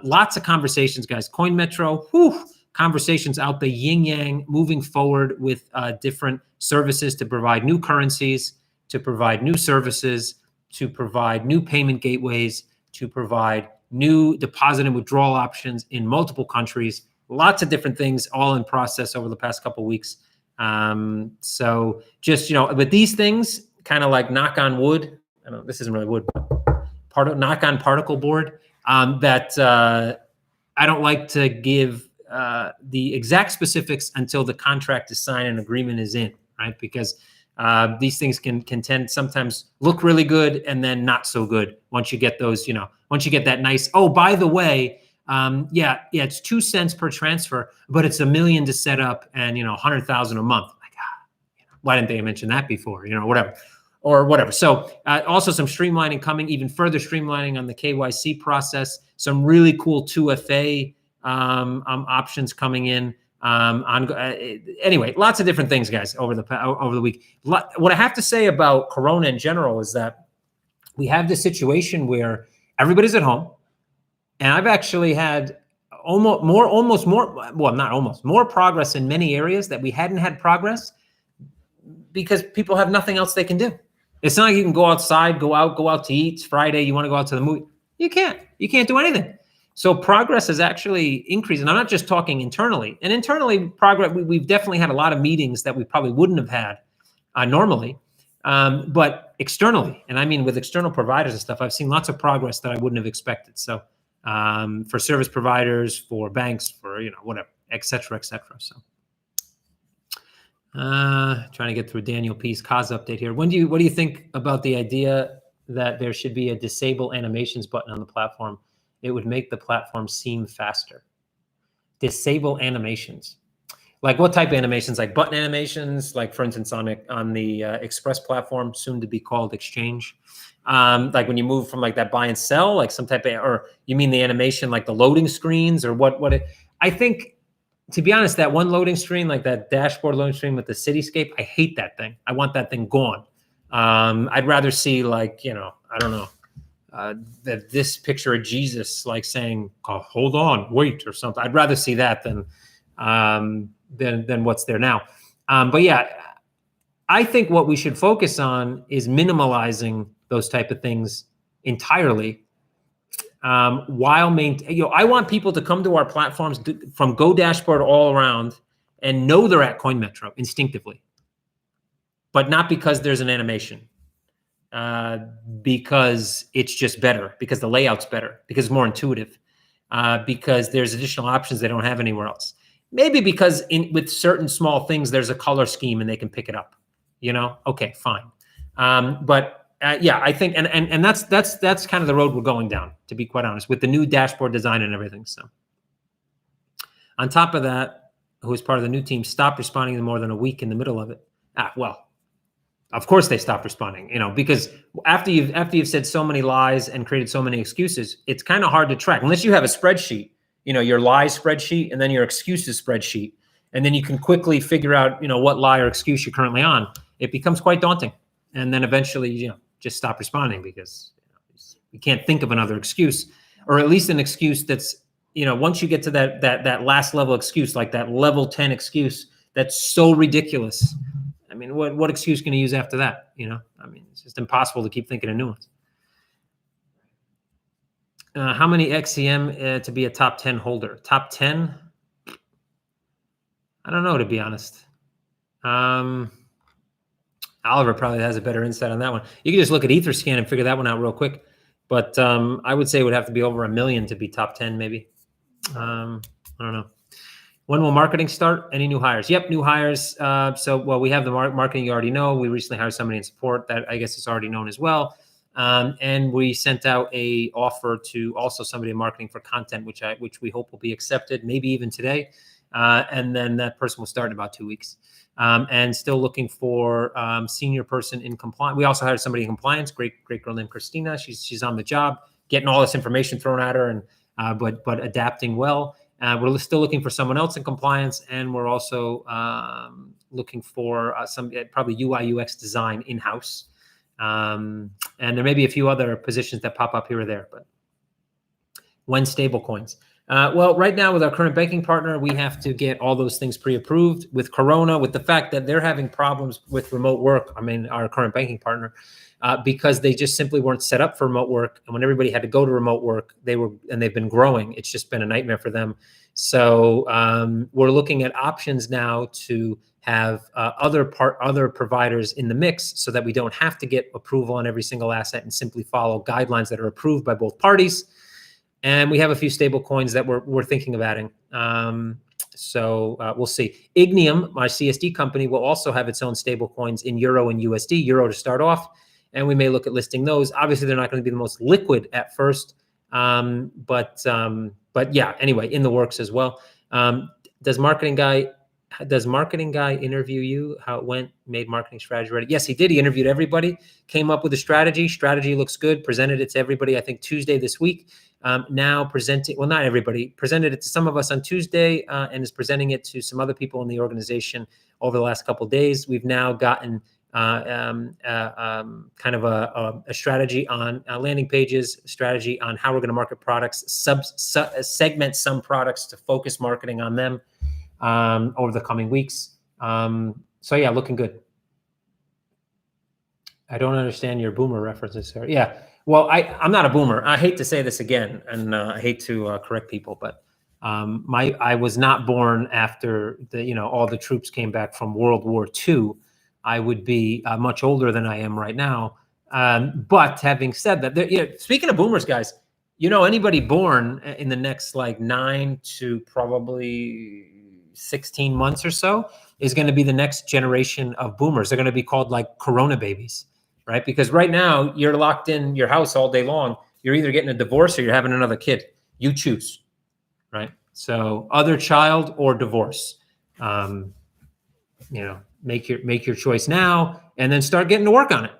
Lots of conversations, guys. CoinMetro, conversations out the yin yang, moving forward with different services to provide new currencies, to provide new services, to provide new payment gateways, to provide new deposit and withdrawal options in multiple countries. Lots of different things, all in process over the past couple of weeks. So just, with these things, kind of like knock on wood. I don't know, this isn't really wood. Knock on particle board. That I don't like to give the exact specifics until the contract is signed and agreement is in, right? Because these things can tend sometimes look really good and then not so good once you get those, once you get that nice, oh, by the way, it's 2 cents per transfer, but it's $1 million to set up and, 100,000 a month. Like, why didn't they mention that before? You know, whatever. So also some streamlining coming, even further streamlining on the KYC process. Some really cool 2FA options coming in. Anyway, lots of different things, guys, over the week. What I have to say about Corona in general is that we have this situation where everybody's at home, and I've actually had more progress in many areas that we hadn't had progress because people have nothing else they can do. It's not like you can go outside, go out to eat. It's Friday, you want to go out to the movie. You can't do anything. So progress has actually increased. And I'm not just talking internally. And internally, progress, we've definitely had a lot of meetings that we probably wouldn't have had normally. But externally, and I mean with external providers and stuff, I've seen lots of progress that I wouldn't have expected. So for service providers, for banks, for, you know, whatever, et cetera, et cetera. So trying to get through Daniel P's cause update here. What do you think about the idea that there should be a disable animations button on the platform? It would make the platform seem faster. Disable animations. Like what type of animations? Like button animations, like for instance on the Express platform, soon to be called Exchange. Like when you move from like that buy and sell, like some type of, or you mean the animation like the loading screens, or what? I think, to be honest, that one loading screen, like that dashboard loading screen with the cityscape, I hate that thing. I want that thing gone. I'd rather see, like, you know, I don't know, this picture of Jesus, like saying, oh, hold on, wait, or something. I'd rather see that than what's there now. But yeah, I think what we should focus on is minimalizing those type of things entirely, while maintaining, I want people to come to our platforms from Go Dashboard all around and know they're at CoinMetro instinctively, but not because there's an animation, because it's just better, because the layout's better, because it's more intuitive, because there's additional options they don't have anywhere else. Maybe because with certain small things, there's a color scheme and they can pick it up, you know? Okay, fine. Yeah, I think, and that's kind of the road we're going down, to be quite honest, with the new dashboard design and everything. So on top of that, who is part of the new team, stopped responding in more than a week in the middle of it. Well, of course they stopped responding, you know, because after you've said so many lies and created so many excuses, it's kind of hard to track unless you have a spreadsheet, you know, your lie spreadsheet and then your excuses spreadsheet, and then you can quickly figure out, you know, what lie or excuse you're currently on. It becomes quite daunting, and then eventually, you know, just stop responding because, you know, you can't think of another excuse, or at least an excuse that's, you know, once you get to that last level excuse, like that level 10 excuse, that's so ridiculous. I mean, what excuse can you use after that? You know, I mean, it's just impossible to keep thinking of new ones. How many XCM to be a top 10 holder? Top 10? I don't know, to be honest. Oliver probably has a better insight on that one. You can just look at Etherscan and figure that one out real quick. But I would say it would have to be over 1 million to be top 10, maybe. I don't know. When will marketing start? Any new hires? Yep, new hires. Well, we have the marketing you already know. We recently hired somebody in support that I guess is already known as well. And we sent out a offer to also somebody in marketing for content, which we hope will be accepted, maybe even today. And then that person will start in about 2 weeks. And still looking for senior person in compliance. We also hired somebody in compliance, great girl named Christina. She's on the job, getting all this information thrown at her, and but adapting well. We're still looking for someone else in compliance, and we're also looking for some probably UI UX design in-house. And there may be a few other positions that pop up here or there. But when stablecoins? Well, right now with our current banking partner, we have to get all those things pre-approved. With Corona, with the fact that they're having problems with remote work, I mean, our current banking partner, because they just simply weren't set up for remote work. And when everybody had to go to remote work, they've been growing. It's just been a nightmare for them. So we're looking at options now to have other providers in the mix so that we don't have to get approval on every single asset and simply follow guidelines that are approved by both parties. And we have a few stable coins that we're thinking of adding. So we'll see. Ignium, my CSD company, will also have its own stable coins in Euro and USD, Euro to start off. And we may look at listing those. Obviously, they're not going to be the most liquid at first. But yeah, anyway, in the works as well. Does marketing guy Does marketing guy interview you? How it went? Made marketing strategy ready? Yes, he did. He interviewed everybody, came up with a strategy. Strategy looks good. Presented it to everybody, I think Tuesday this week. Now presenting, well, not everybody, presented it to some of us on Tuesday and is presenting it to some other people in the organization over the last couple of days. We've now gotten kind of a strategy on landing pages, strategy on how we're going to market products, segment some products to focus marketing on them over the coming weeks. So yeah, looking good. I don't understand your boomer references, sir. Yeah, well, I'm not a boomer. I hate to say this again, and I hate to correct people, but I was not born after all the troops came back from World War II. I would be much older than I am right now. But having said that, speaking of boomers, guys, anybody born in the next like 9 to probably 16 months or so is going to be the next generation of boomers. They're going to be called like Corona babies, right? Because right now you're locked in your house all day long. You're either getting a divorce or you're having another kid. You choose, right? So other child or divorce. Make your choice now and then start getting to work on it.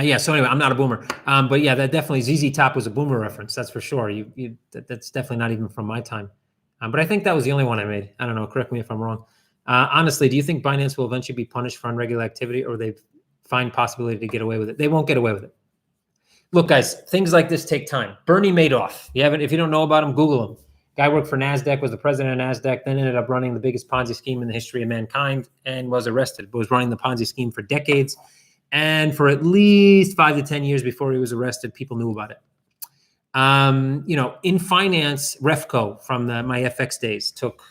Yeah. So anyway, I'm not a boomer, but yeah, that definitely ZZ Top was a boomer reference. That's for sure. That's definitely not even from my time. But I think that was the only one I made. I don't know. Correct me if I'm wrong. Honestly, do you think Binance will eventually be punished for unregulated activity, or they find possibility to get away with it? They won't get away with it. Look, guys, things like this take time. Bernie Madoff. If you don't know about him, Google him. Guy worked for NASDAQ, was the president of NASDAQ, then ended up running the biggest Ponzi scheme in the history of mankind and was arrested, but was running the Ponzi scheme for decades. And for at least 5 to 10 years before he was arrested, people knew about it. In finance, Refco from my FX days took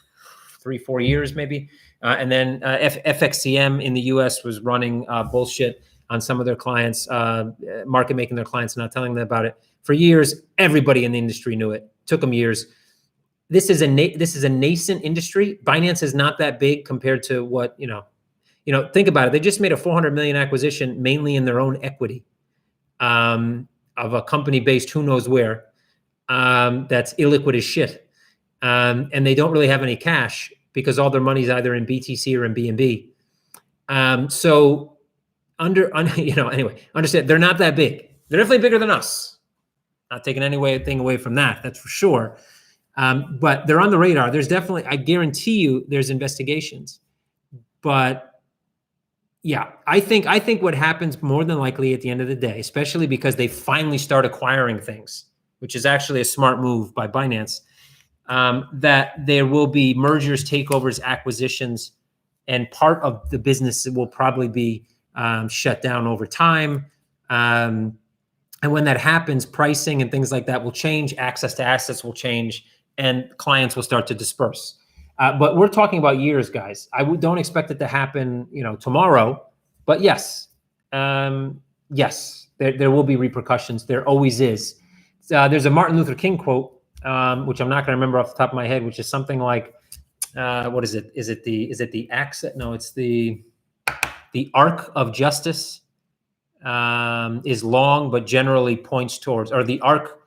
3-4 years maybe. And then FXCM in the US was running bullshit on some of their clients, market making their clients, not telling them about it. For years, everybody in the industry knew it. Took them years. This is a nascent industry. Binance is not that big compared to what, think about it. They just made a $400 million acquisition, mainly in their own equity, of a company based who knows where, that's illiquid as shit. And they don't really have any cash because all their money's either in BTC or in BNB. So anyway, understand they're not that big. They're definitely bigger than us. Not taking anything away from that, that's for sure. But they're on the radar. There's definitely, I guarantee you, there's investigations. But yeah, I think what happens more than likely at the end of the day, especially because they finally start acquiring things, which is actually a smart move by Binance, that there will be mergers, takeovers, acquisitions, and part of the business will probably be shut down over time. And when that happens, pricing and things like that will change, access to assets will change, and clients will start to disperse. But we're talking about years, guys. Don't expect it to happen, tomorrow. But yes, yes, there will be repercussions. There always is. There's a Martin Luther King quote, which I'm not going to remember off the top of my head, which is something like, what is it? Is it the axe? No, it's the arc of justice is long, but generally points towards, or the arc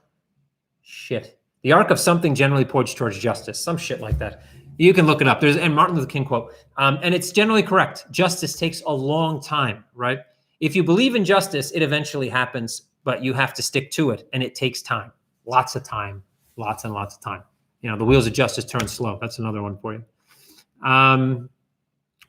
of something generally points towards justice, some shit like that. You can look it up. There's a Martin Luther King quote, and it's generally correct. Justice takes a long time, right? If you believe in justice, it eventually happens, but you have to stick to it, and it takes time, lots of time, lots and lots of time. The wheels of justice turn slow. That's another one for you.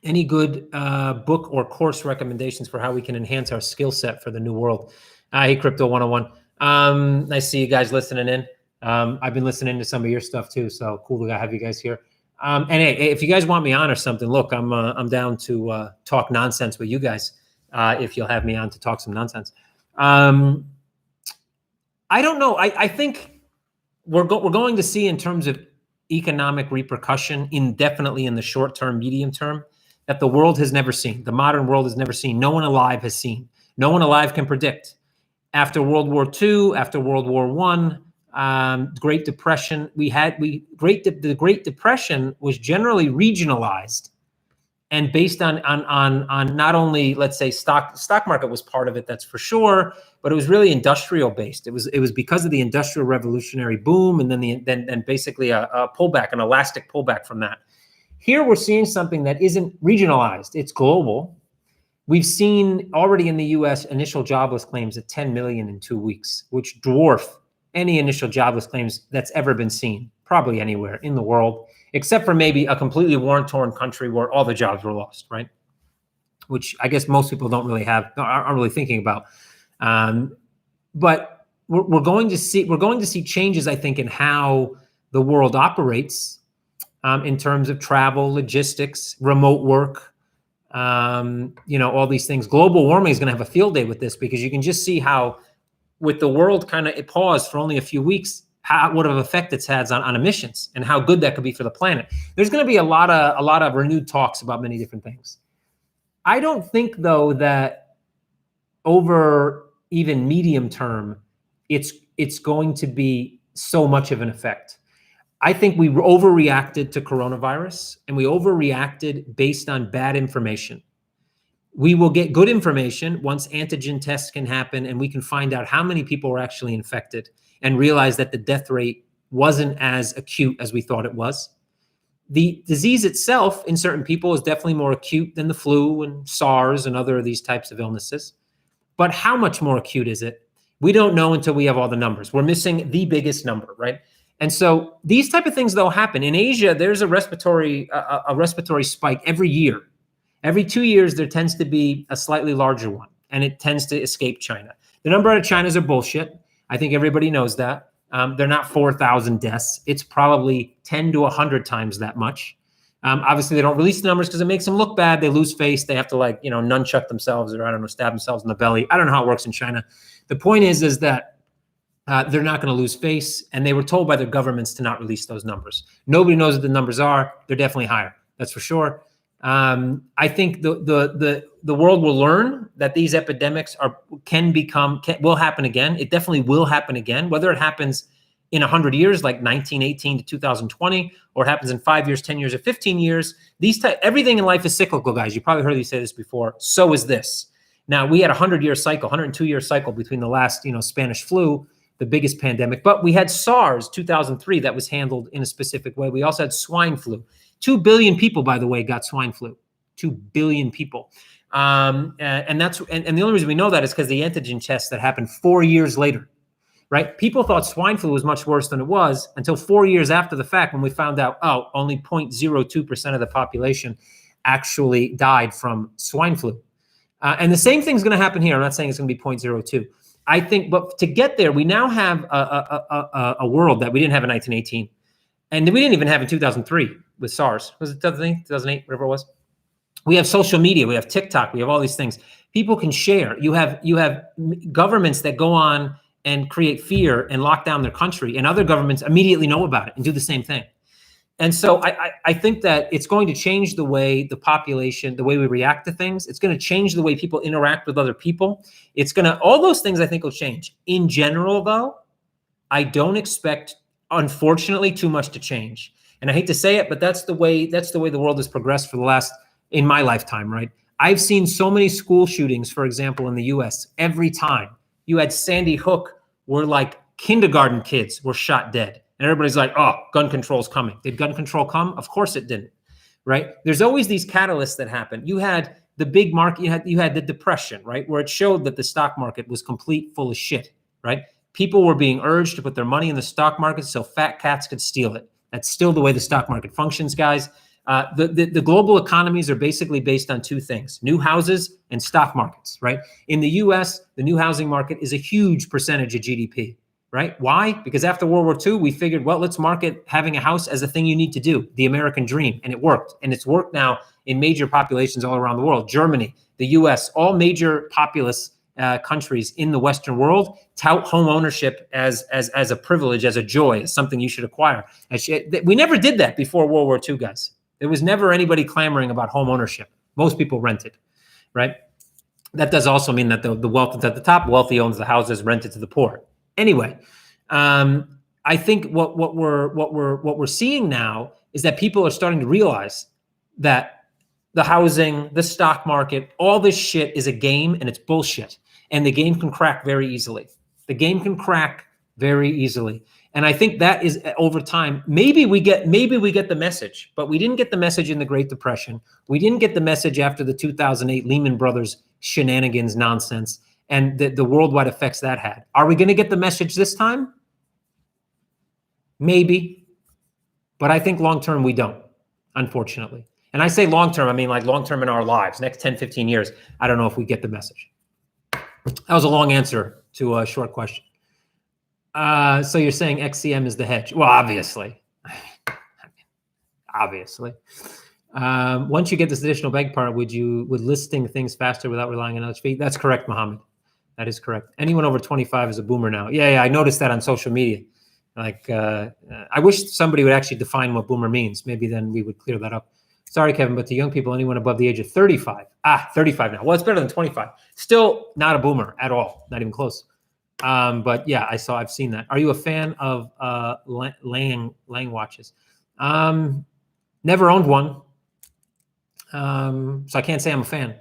Any good book or course recommendations for how we can enhance our skill set for the new world? Hey, Crypto 101. Nice to see you guys listening in. I've been listening to some of your stuff too, so cool to have you guys here. And hey, if you guys want me on or something, look, I'm down to talk nonsense with you guys. If you'll have me on to talk some nonsense. I don't know. I think we're going to see, in terms of economic repercussion, definitely in the short term, medium term, that the world has never seen. The modern world has never seen. No one alive has seen. No one alive can predict. After World War II, after World War I, Great Depression, the Great Depression was generally regionalized, And based on not only, let's say, stock market was part of it, that's for sure, but it was really industrial based. It was because of the industrial revolutionary boom, and then basically a pullback, an elastic pullback from that. Here we're seeing something that isn't regionalized; it's global. We've seen already in the U.S. initial jobless claims at 10 million in 2 weeks, which dwarf any initial jobless claims that's ever been seen, probably anywhere in the world, except for maybe a completely war-torn country where all the jobs were lost, right? Which I guess most people aren't really thinking about. But we're going to see changes, I think, in how the world operates in terms of travel, logistics, remote work. All these things. Global warming is going to have a field day with this, because you can just see how, with the world kind of paused for only a few weeks, what of effect it's had on emissions and how good that could be for the planet. There's going to be a lot of renewed talks about many different things. I don't think, though, that over even medium term, it's going to be so much of an effect. I think we overreacted to coronavirus, and we overreacted based on bad information. We will get good information once antigen tests can happen and we can find out how many people were actually infected and realize that the death rate wasn't as acute as we thought it was. The disease itself in certain people is definitely more acute than the flu and SARS and other of these types of illnesses. But how much more acute is it? We don't know until we have all the numbers. We're missing the biggest number, right? And so these type of things, though, happen. In Asia, there's a respiratory spike every year. Every 2 years, there tends to be a slightly larger one, and it tends to escape China. The number out of China's are bullshit. I think everybody knows that. They're not 4,000 deaths. It's probably 10 to 100 times that much. Obviously, they don't release the numbers because it makes them look bad. They lose face. They have to, nunchuck themselves, or, I don't know, stab themselves in the belly. I don't know how it works in China. The point is that they're not going to lose face, and they were told by their governments to not release those numbers. Nobody knows what the numbers are. They're definitely higher. That's for sure. I think the world will learn that these epidemics will happen again. It definitely will happen again, whether it happens in 100 years, like 1918 to 2020, or it happens in 5 years, 10 years, or 15 years. Everything in life is cyclical, guys. You probably heard me say this before. So is this. Now, we had a 100-year cycle, 102-year cycle between the last, Spanish flu, the biggest pandemic, but we had SARS 2003 that was handled in a specific way. We also had swine flu. 2 billion people, by the way, got swine flu. 2 billion people. And the only reason we know that is because the antigen tests that happened 4 years later, right? People thought swine flu was much worse than it was until 4 years after the fact, when we found out, only 0.02% of the population actually died from swine flu. And the same thing's going to happen here. I'm not saying it's going to be 0.02. I think, but to get there, we now have a world that we didn't have in 1918. And we didn't even have in 2003 with SARS. Was it 2008, whatever it was? We have social media. We have TikTok. We have all these things. People can share. You have governments that go on and create fear and lock down their country, and other governments immediately know about it and do the same thing. And so I think that it's going to change the way the population, the way we react to things. It's going to change the way people interact with other people. All those things I think will change. In general, though, I don't expect, unfortunately, too much to change. And I hate to say it, but that's the way the world has progressed in my lifetime, right? I've seen so many school shootings, for example, in the US. Every time you had Sandy Hook, where like kindergarten kids were shot dead. And everybody's like, gun control's coming. Did gun control come? Of course it didn't, right? There's always these catalysts that happen. You had the big market, you had the depression, right? Where it showed that the stock market was full of shit, right? People were being urged to put their money in the stock market so fat cats could steal it. That's still the way the stock market functions, guys. The global economies are basically based on two things: new houses and stock markets, right? In the US, the new housing market is a huge percentage of GDP. Right? Why? Because after World War II, we figured, well, let's market having a house as a thing you need to do, the American dream. And it worked. And it's worked now in major populations all around the world. Germany, the US, all major populous countries in the Western world tout home ownership as a privilege, as a joy, as something you should acquire. We never did that before World War II, guys. There was never anybody clamoring about home ownership. Most people rented, right? That does also mean that the wealth is at the top. Wealthy owns the houses, rented to the poor. Anyway, I think what we're seeing now is that people are starting to realize that the housing, the stock market, all this shit is a game and it's bullshit. And the game can crack very easily. The game can crack very easily. And I think that is over time, maybe we get the message, but we didn't get the message in the Great Depression. We didn't get the message after the 2008 Lehman Brothers shenanigans nonsense and the worldwide effects that had. Are we going to get the message this time? Maybe. But I think long-term we don't, unfortunately. And I say long-term, I mean like long-term in our lives, next 10, 15 years. I don't know if we get the message. That was a long answer to a short question. So you're saying XCM is the hedge? Well, obviously. Obviously. Once you get this additional bank part, would listing things faster without relying on another fee? That's correct, Mohammed. That is correct. Anyone over 25 is a boomer now. Yeah, I noticed that on social media. Like, I wish somebody would actually define what boomer means. Maybe then we would clear that up. Sorry, Kevin, but to young people, anyone above the age of 35. 35 now. Well, it's better than 25. Still not a boomer at all. Not even close. But yeah, I've seen that. Are you a fan of Lang watches? Never owned one. So I can't say I'm a fan.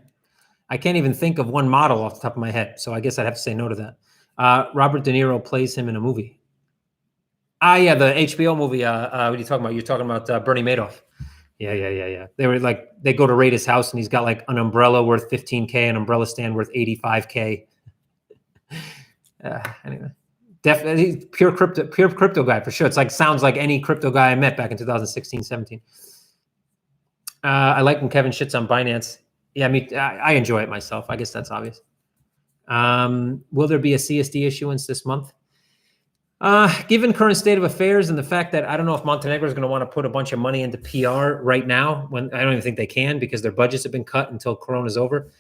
I can't even think of one model off the top of my head. So I guess I'd have to say no to that. Robert De Niro plays him in a movie. Yeah, the HBO movie. What are you talking about? You're talking about Bernie Madoff. Yeah. They were like, they go to raid his house and he's got like an umbrella worth $15K, an umbrella stand worth $85K. Anyway, definitely pure crypto guy for sure. It's like, sounds like any crypto guy I met back in 2016, 17. I like when Kevin shits on Binance. Yeah, I enjoy it myself. I guess that's obvious. Will there be a CSD issuance this month? Given current state of affairs and the fact that I don't know if Montenegro is going to want to put a bunch of money into PR right now, when I don't even think they can because their budgets have been cut until Corona's over.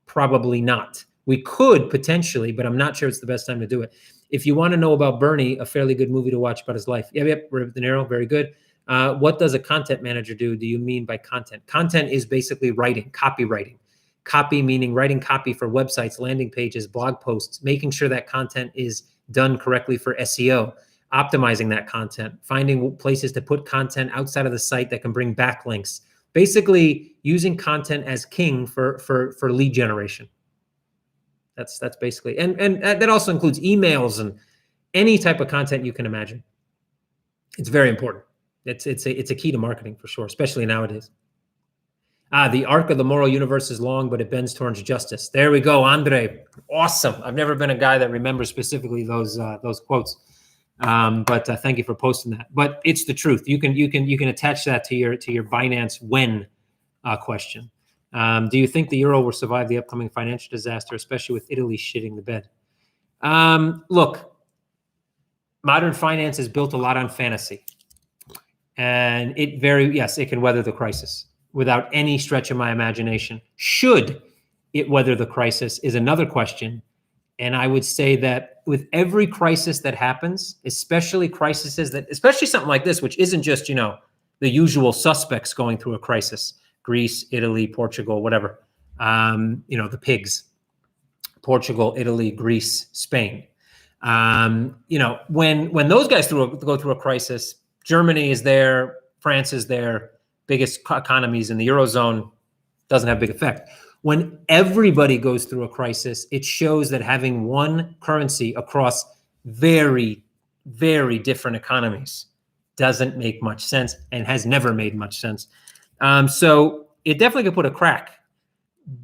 Probably not. We could potentially, but I'm not sure it's the best time to do it. If you want to know about Bernie, a fairly good movie to watch about his life. Yep, De Niro, very good. What does a content manager do? Do you mean by content? Content is basically writing, copywriting. Copy meaning writing copy for websites, landing pages, blog posts, making sure that content is done correctly for SEO, optimizing that content, finding places to put content outside of the site that can bring backlinks. Basically, using content as king for lead generation. That's basically, and that also includes emails and any type of content you can imagine. It's very important. It's a key to marketing for sure, especially nowadays. The arc of the moral universe is long, but it bends towards justice. There we go, Andre. Awesome. I've never been a guy that remembers specifically those quotes, but thank you for posting that. But it's the truth. You can attach that to your Binance when question. Do you think the euro will survive the upcoming financial disaster, especially with Italy shitting the bed? Look, modern finance is built a lot on fantasy, and it can weather the crisis without any stretch of my imagination. Should it weather the crisis is another question. And I would say that with every crisis that happens, especially something like this, which isn't just, the usual suspects going through a crisis, Greece, Italy, Portugal, whatever, the pigs, Portugal, Italy, Greece, Spain. When those guys go through a crisis, Germany is there, France is there, biggest economies in the Eurozone, doesn't have big effect. When everybody goes through a crisis, it shows that having one currency across very, very different economies doesn't make much sense and has never made much sense. So it definitely could put a crack.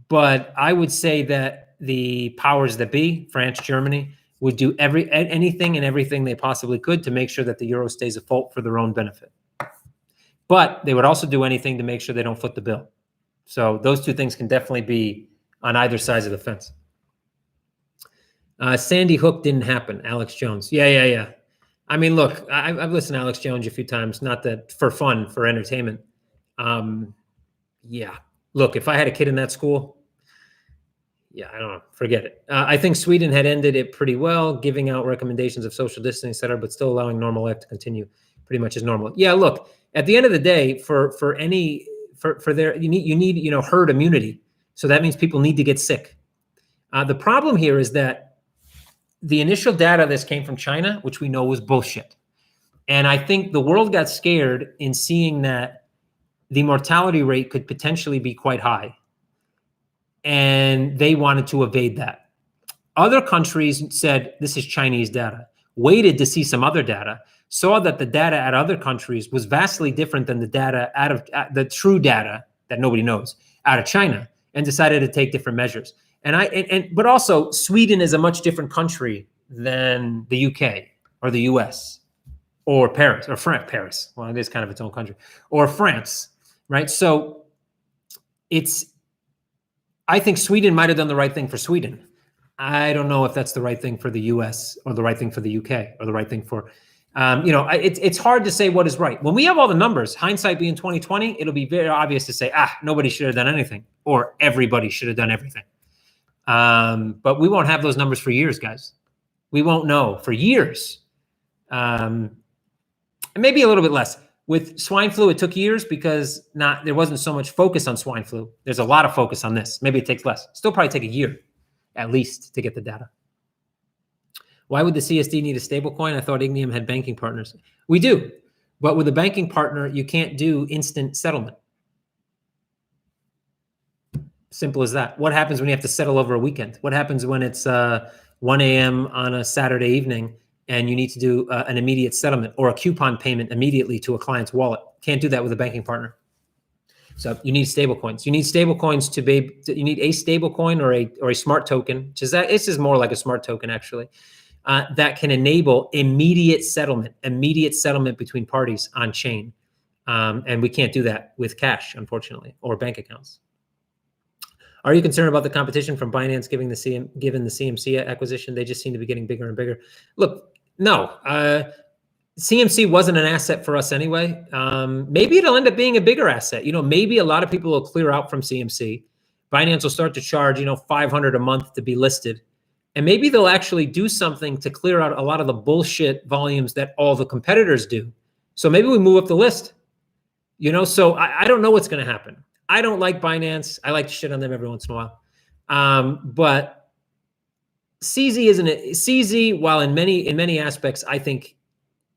But I would say that the powers that be, France, Germany, would do anything and everything they possibly could to make sure that the euro stays afloat for their own benefit. But they would also do anything to make sure they don't foot the bill. So those two things can definitely be on either sides of the fence. Sandy Hook didn't happen. Alex Jones. Yeah. I mean, look, I've listened to Alex Jones a few times, not that for fun, for entertainment. Yeah. Look, if I had a kid in that school, I don't know, forget it. I think Sweden had ended it pretty well, giving out recommendations of social distancing, et cetera, but still allowing normal life to continue pretty much as normal. Yeah, look, at the end of the day, you need herd immunity. So that means people need to get sick. The problem here is that the initial data of this came from China, which we know was bullshit. And I think the world got scared in seeing that the mortality rate could potentially be quite high. And they wanted to evade that. Other countries said, this is Chinese data, waited to see some other data, saw that the data at other countries was vastly different than the data out of the true data that nobody knows out of China, and decided to take different measures. But also Sweden is a much different country than the UK or the US or Paris or Paris. Well, it is kind of its own country, or France, right? So I think Sweden might have done the right thing for Sweden. I don't know if that's the right thing for the US or the right thing for the UK or the right thing for, it's hard to say what is right. When we have all the numbers, hindsight being 2020, it'll be very obvious to say, nobody should have done anything, or everybody should have done everything. But we won't have those numbers for years, guys. We won't know for years. And maybe a little bit less. With swine flu, it took years because there wasn't so much focus on swine flu. There's a lot of focus on this. Maybe it takes less. Still probably take a year at least to get the data. Why would the CSD need a stable coin? I thought Ignium had banking partners. We do, but with a banking partner, you can't do instant settlement. Simple as that. What happens when you have to settle over a weekend? What happens when it's 1 a.m. on a Saturday evening and you need to do an immediate settlement or a coupon payment immediately to a client's wallet? Can't do that with a banking partner. So you need stable coins. You need stable coins you need a stable coin or a smart token, which is this is more like a smart token actually, that can enable immediate settlement between parties on chain. And we can't do that with cash, unfortunately, or bank accounts. Are you concerned about the competition from Binance given the CMC acquisition? They just seem to be getting bigger and bigger. Look, no, CMC wasn't an asset for us anyway. Maybe it'll end up being a bigger asset. Maybe a lot of people will clear out from CMC. Binance will start to charge, $500 a month to be listed. And maybe they'll actually do something to clear out a lot of the bullshit volumes that all the competitors do. So maybe we move up the list. So I don't know what's going to happen. I don't like Binance. I like to shit on them every once in a while. But CZ isn't it. CZ, while in many aspects, I think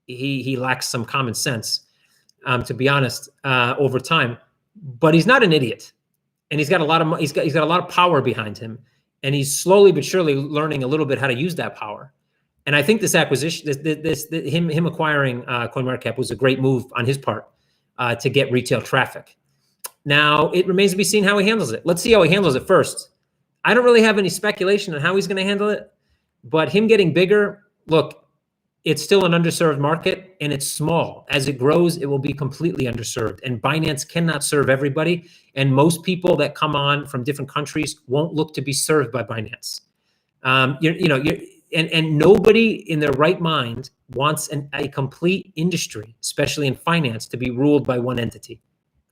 he lacks some common sense, to be honest, over time. But he's not an idiot, and he's got a lot of power behind him, and he's slowly but surely learning a little bit how to use that power. And I think this acquisition, him acquiring CoinMarketCap was a great move on his part to get retail traffic. Now, it remains to be seen how he handles it. Let's see how he handles it first. I don't really have any speculation on how he's going to handle it, but him getting bigger, look, it's still an underserved market, and it's small. As it grows, it will be completely underserved, and Binance cannot serve everybody, and most people that come on from different countries won't look to be served by Binance. And nobody in their right mind wants a complete industry, especially in finance, to be ruled by one entity.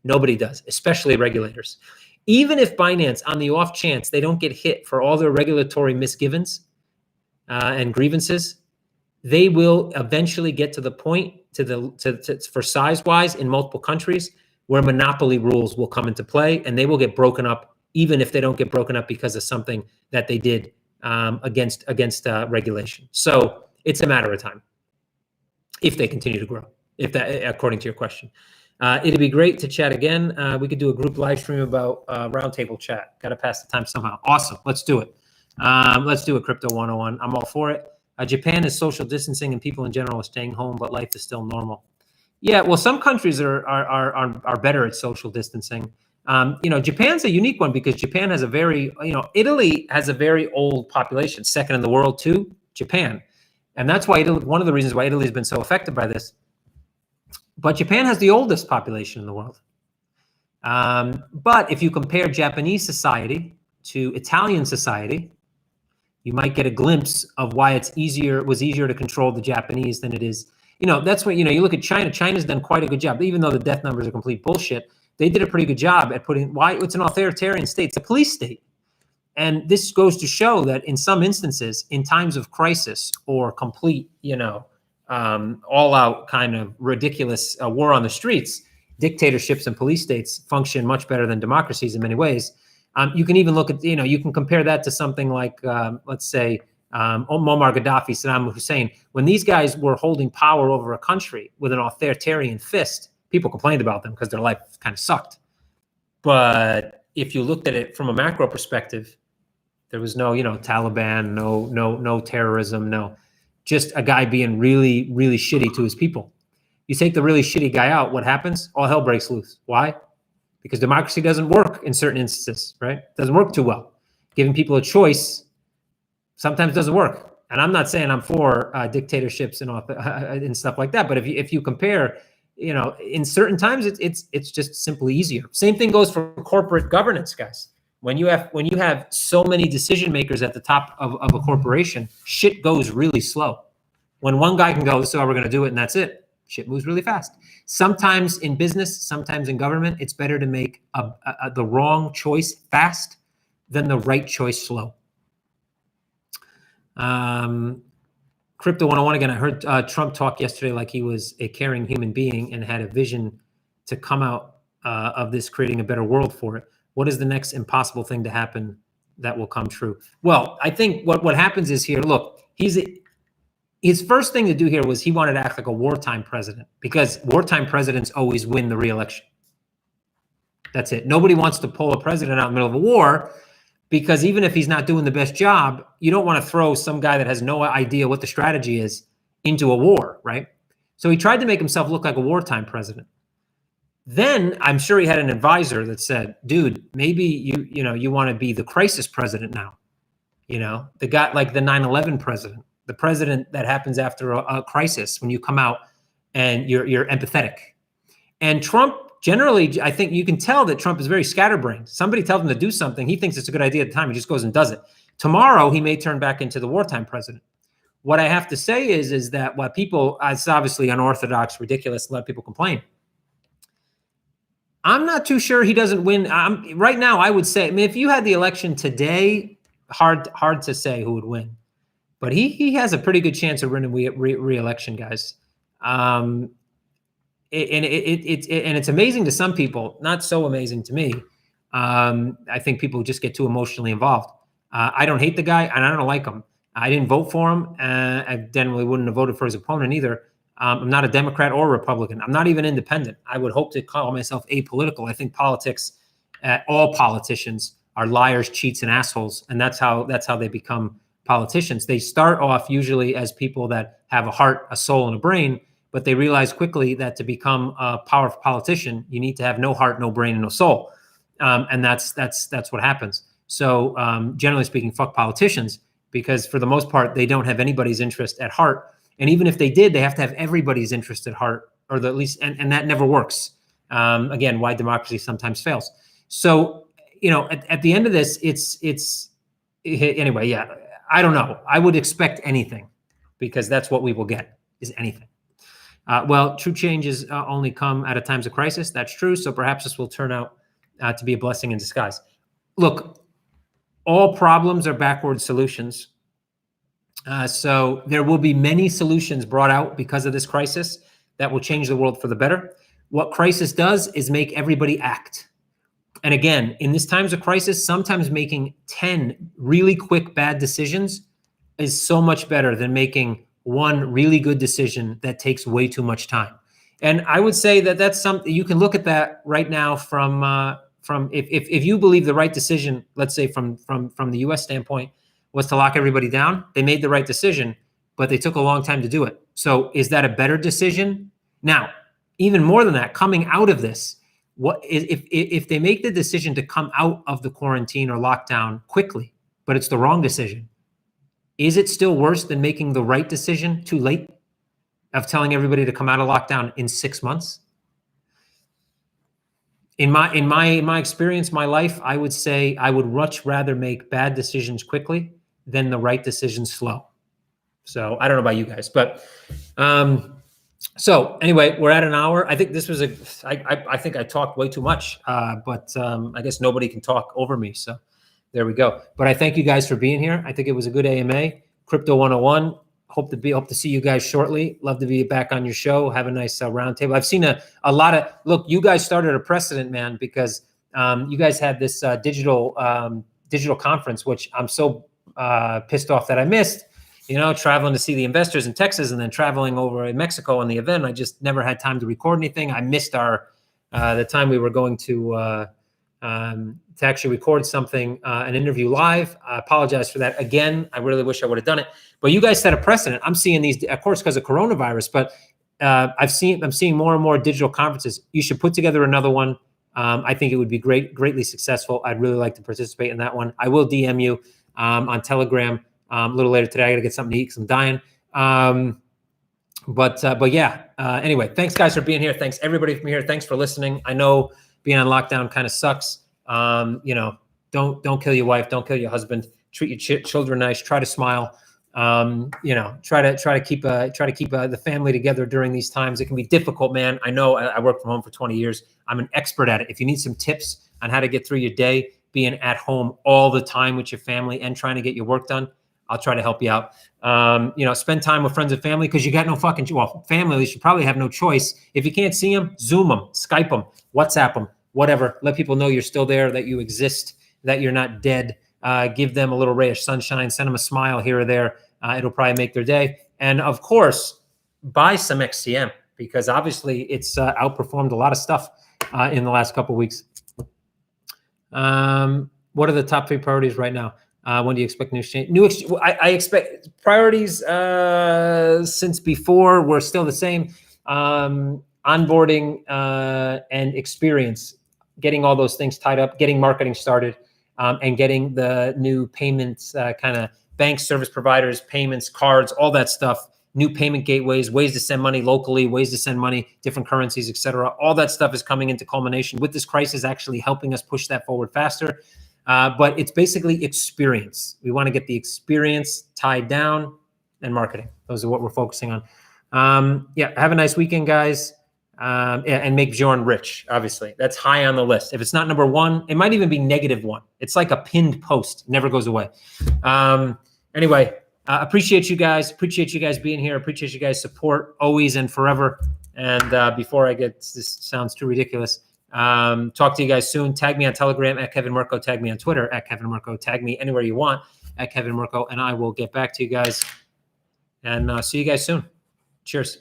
Nobody does, especially regulators. Even if Binance, on the off chance they don't get hit for all their regulatory misgivings and grievances, they will eventually get to the point for size-wise in multiple countries where monopoly rules will come into play, and they will get broken up, even if they don't get broken up because of something that they did against regulation. So it's a matter of time if they continue to grow. If that, according to your question. It'd be great to chat again. We could do a group live stream about roundtable chat. Got to pass the time somehow. Awesome. Let's do it. Let's do a Crypto 101. I'm all for it. Japan is social distancing and people in general are staying home, but life is still normal. Yeah, well, some countries are better at social distancing. Japan's a unique one because Japan has Italy has a very old population, second in the world to Japan. And that's why one of the reasons why Italy has been so affected by this. But Japan has the oldest population in the world. But if you compare Japanese society to Italian society, you might get a glimpse of why it was easier to control the Japanese than it is. That's what, you look at China. China's done quite a good job. Even though the death numbers are complete bullshit, they did a pretty good job at it's an authoritarian state. It's a police state. And this goes to show that in some instances, in times of crisis or complete, all out kind of ridiculous war on the streets, dictatorships and police states function much better than democracies in many ways. You can even look at, you can compare that to something like, let's say, Muammar Gaddafi, Saddam Hussein. When these guys were holding power over a country with an authoritarian fist, People complained about them because their life kind of sucked. But if you looked at it from a macro perspective, there was no, Taliban, no terrorism, no, just a guy being really, really shitty to his people. You take the really shitty guy out, what happens? All hell breaks loose. Why? Because democracy doesn't work in certain instances, right? It doesn't work too well. Giving people a choice sometimes doesn't work. And I'm not saying I'm for dictatorships and stuff like that. But if you compare, in certain times, it's just simply easier. Same thing goes for corporate governance, guys. When you have so many decision makers at the top of a corporation, shit goes really slow. When one guy can go, this is how we're going to do it, and that's it, shit moves really fast. Sometimes in business, sometimes in government, it's better to make the wrong choice fast than the right choice slow. Crypto 101 again. I heard Trump talk yesterday like he was a caring human being and had a vision to come out of this, creating a better world for it. What is the next impossible thing to happen that will come true? Well, I think what happens is here, look, his first thing to do here was he wanted to act like a wartime president, because wartime presidents always win the re-election. That's it. Nobody wants to pull a president out in the middle of a war, because even if he's not doing the best job, you don't want to throw some guy that has no idea what the strategy is into a war, right? So he tried to make himself look like a wartime president. Then I'm sure he had an advisor that said, dude, maybe you want to be the crisis president now. The guy like the 9/11 president, the president that happens after a crisis, when you come out and you're empathetic. And Trump, generally, I think you can tell that Trump is very scatterbrained. Somebody tells him to do something, he thinks it's a good idea at the time, he just goes and does it. Tomorrow, he may turn back into the wartime president. What I have to say is that what people, it's obviously unorthodox, ridiculous, a lot of people complain. I'm not too sure he doesn't win. Right now, I would say, if you had the election today, hard to say who would win. But he has a pretty good chance of winning re-election, guys. And it's amazing to some people, not so amazing to me. I think people just get too emotionally involved. I don't hate the guy, and I don't like him. I didn't vote for him. I generally wouldn't have voted for his opponent either. I'm not a Democrat or Republican. I'm not even independent. I would hope to call myself apolitical. I think politics, all politicians are liars, cheats, and assholes, and that's how they become politicians. They start off usually as people that have a heart, a soul, and a brain, but they realize quickly that to become a powerful politician, you need to have no heart, no brain, and no soul, and that's what happens. So generally speaking, fuck politicians, because for the most part, they don't have anybody's interest at heart. And even if they did, they have to have everybody's interest at heart, or at least, and that never works. Again, why democracy sometimes fails. So, at the end of this, it's anyway, yeah, I don't know. I would expect anything, because that's what we will get, is anything. Well, true changes only come at a times of crisis. That's true. So perhaps this will turn out to be a blessing in disguise. Look, all problems are backward solutions. So there will be many solutions brought out because of this crisis that will change the world for the better. What crisis does is make everybody act. And again, in this times of crisis, sometimes making 10 really quick bad decisions is so much better than making one really good decision that takes way too much time. And I would say that that's something you can look at that right now from if you believe the right decision, let's say from the US standpoint, was to lock everybody down. They made the right decision, but they took a long time to do it. So is that a better decision? Now, even more than that, coming out of this, what is if they make the decision to come out of the quarantine or lockdown quickly, but it's the wrong decision, is it still worse than making the right decision too late, of telling everybody to come out of lockdown in 6 months? In my experience, my life, I would say I would much rather make bad decisions quickly than the right decisions slow. So I don't know about you guys, but so anyway, we're at an hour. I think this was I think I talked way too much, but I guess nobody can talk over me. So there we go. But I thank you guys for being here. I think it was a good AMA. Crypto 101. Hope to see you guys shortly. Love to be back on your show. Have a nice roundtable. I've seen a lot of, look, you guys started a precedent, man, because you guys had this digital conference, which I'm so pissed off that I missed. you know, traveling to see the investors in Texas and then traveling over in Mexico on the event. I just never had time to record anything. I missed the time we were going to actually record something, an interview live. I apologize for that again. I really wish I would have done it, but you guys set a precedent. I'm seeing these, of course, because of coronavirus, but I'm seeing more and more digital conferences. You should put together another one. I think it would be greatly successful. I'd really like to participate in that one. I will DM you on Telegram a little later today. I got to get something to eat because I'm dying. But yeah, anyway, thanks guys for being here. Thanks everybody from here. Thanks for listening. I know being on lockdown kind of sucks. You know, don't kill your wife. Don't kill your husband. Treat your children nice. Try to smile. You know, try to keep the family together during these times. It can be difficult, man. I know. I worked from home for 20 years. I'm an expert at it. If you need some tips on how to get through your day, being at home all the time with your family and trying to get your work done, I'll try to help you out. You know, spend time with friends and family because you got no fucking, well, family, at least you probably have no choice. If you can't see them, Zoom them, Skype them, WhatsApp them, whatever. Let people know you're still there, that you exist, that you're not dead. Give them a little ray of sunshine, send them a smile here or there. It'll probably make their day. And of course, buy some XCM because obviously it's outperformed a lot of stuff in the last couple of weeks. What are the top 3 priorities right now? When do you expect new exchange? I expect priorities since before were still the same. Onboarding and experience, getting all those things tied up, getting marketing started, and getting the new payments, kind of bank service providers, payments, cards, all that stuff, new payment gateways, ways to send money locally, ways to send money, different currencies, et cetera. All that stuff is coming into culmination with this crisis actually helping us push that forward faster. But it's basically experience. We want to get the experience tied down and marketing. Those are what we're focusing on. Yeah, have a nice weekend, guys. Yeah, and make Bjorn rich, obviously. That's high on the list. If it's not number 1, it might even be -1. It's like a pinned post. Never goes away. Anyway, appreciate you guys. Appreciate you guys being here. Appreciate you guys' support always and forever. And before I get, this sounds too ridiculous. Talk to you guys soon. Tag me on Telegram at Kevin Murcko. Tag me on Twitter at Kevin Murcko. Tag me anywhere you want at Kevin Murcko, and I will get back to you guys. And see you guys soon. Cheers.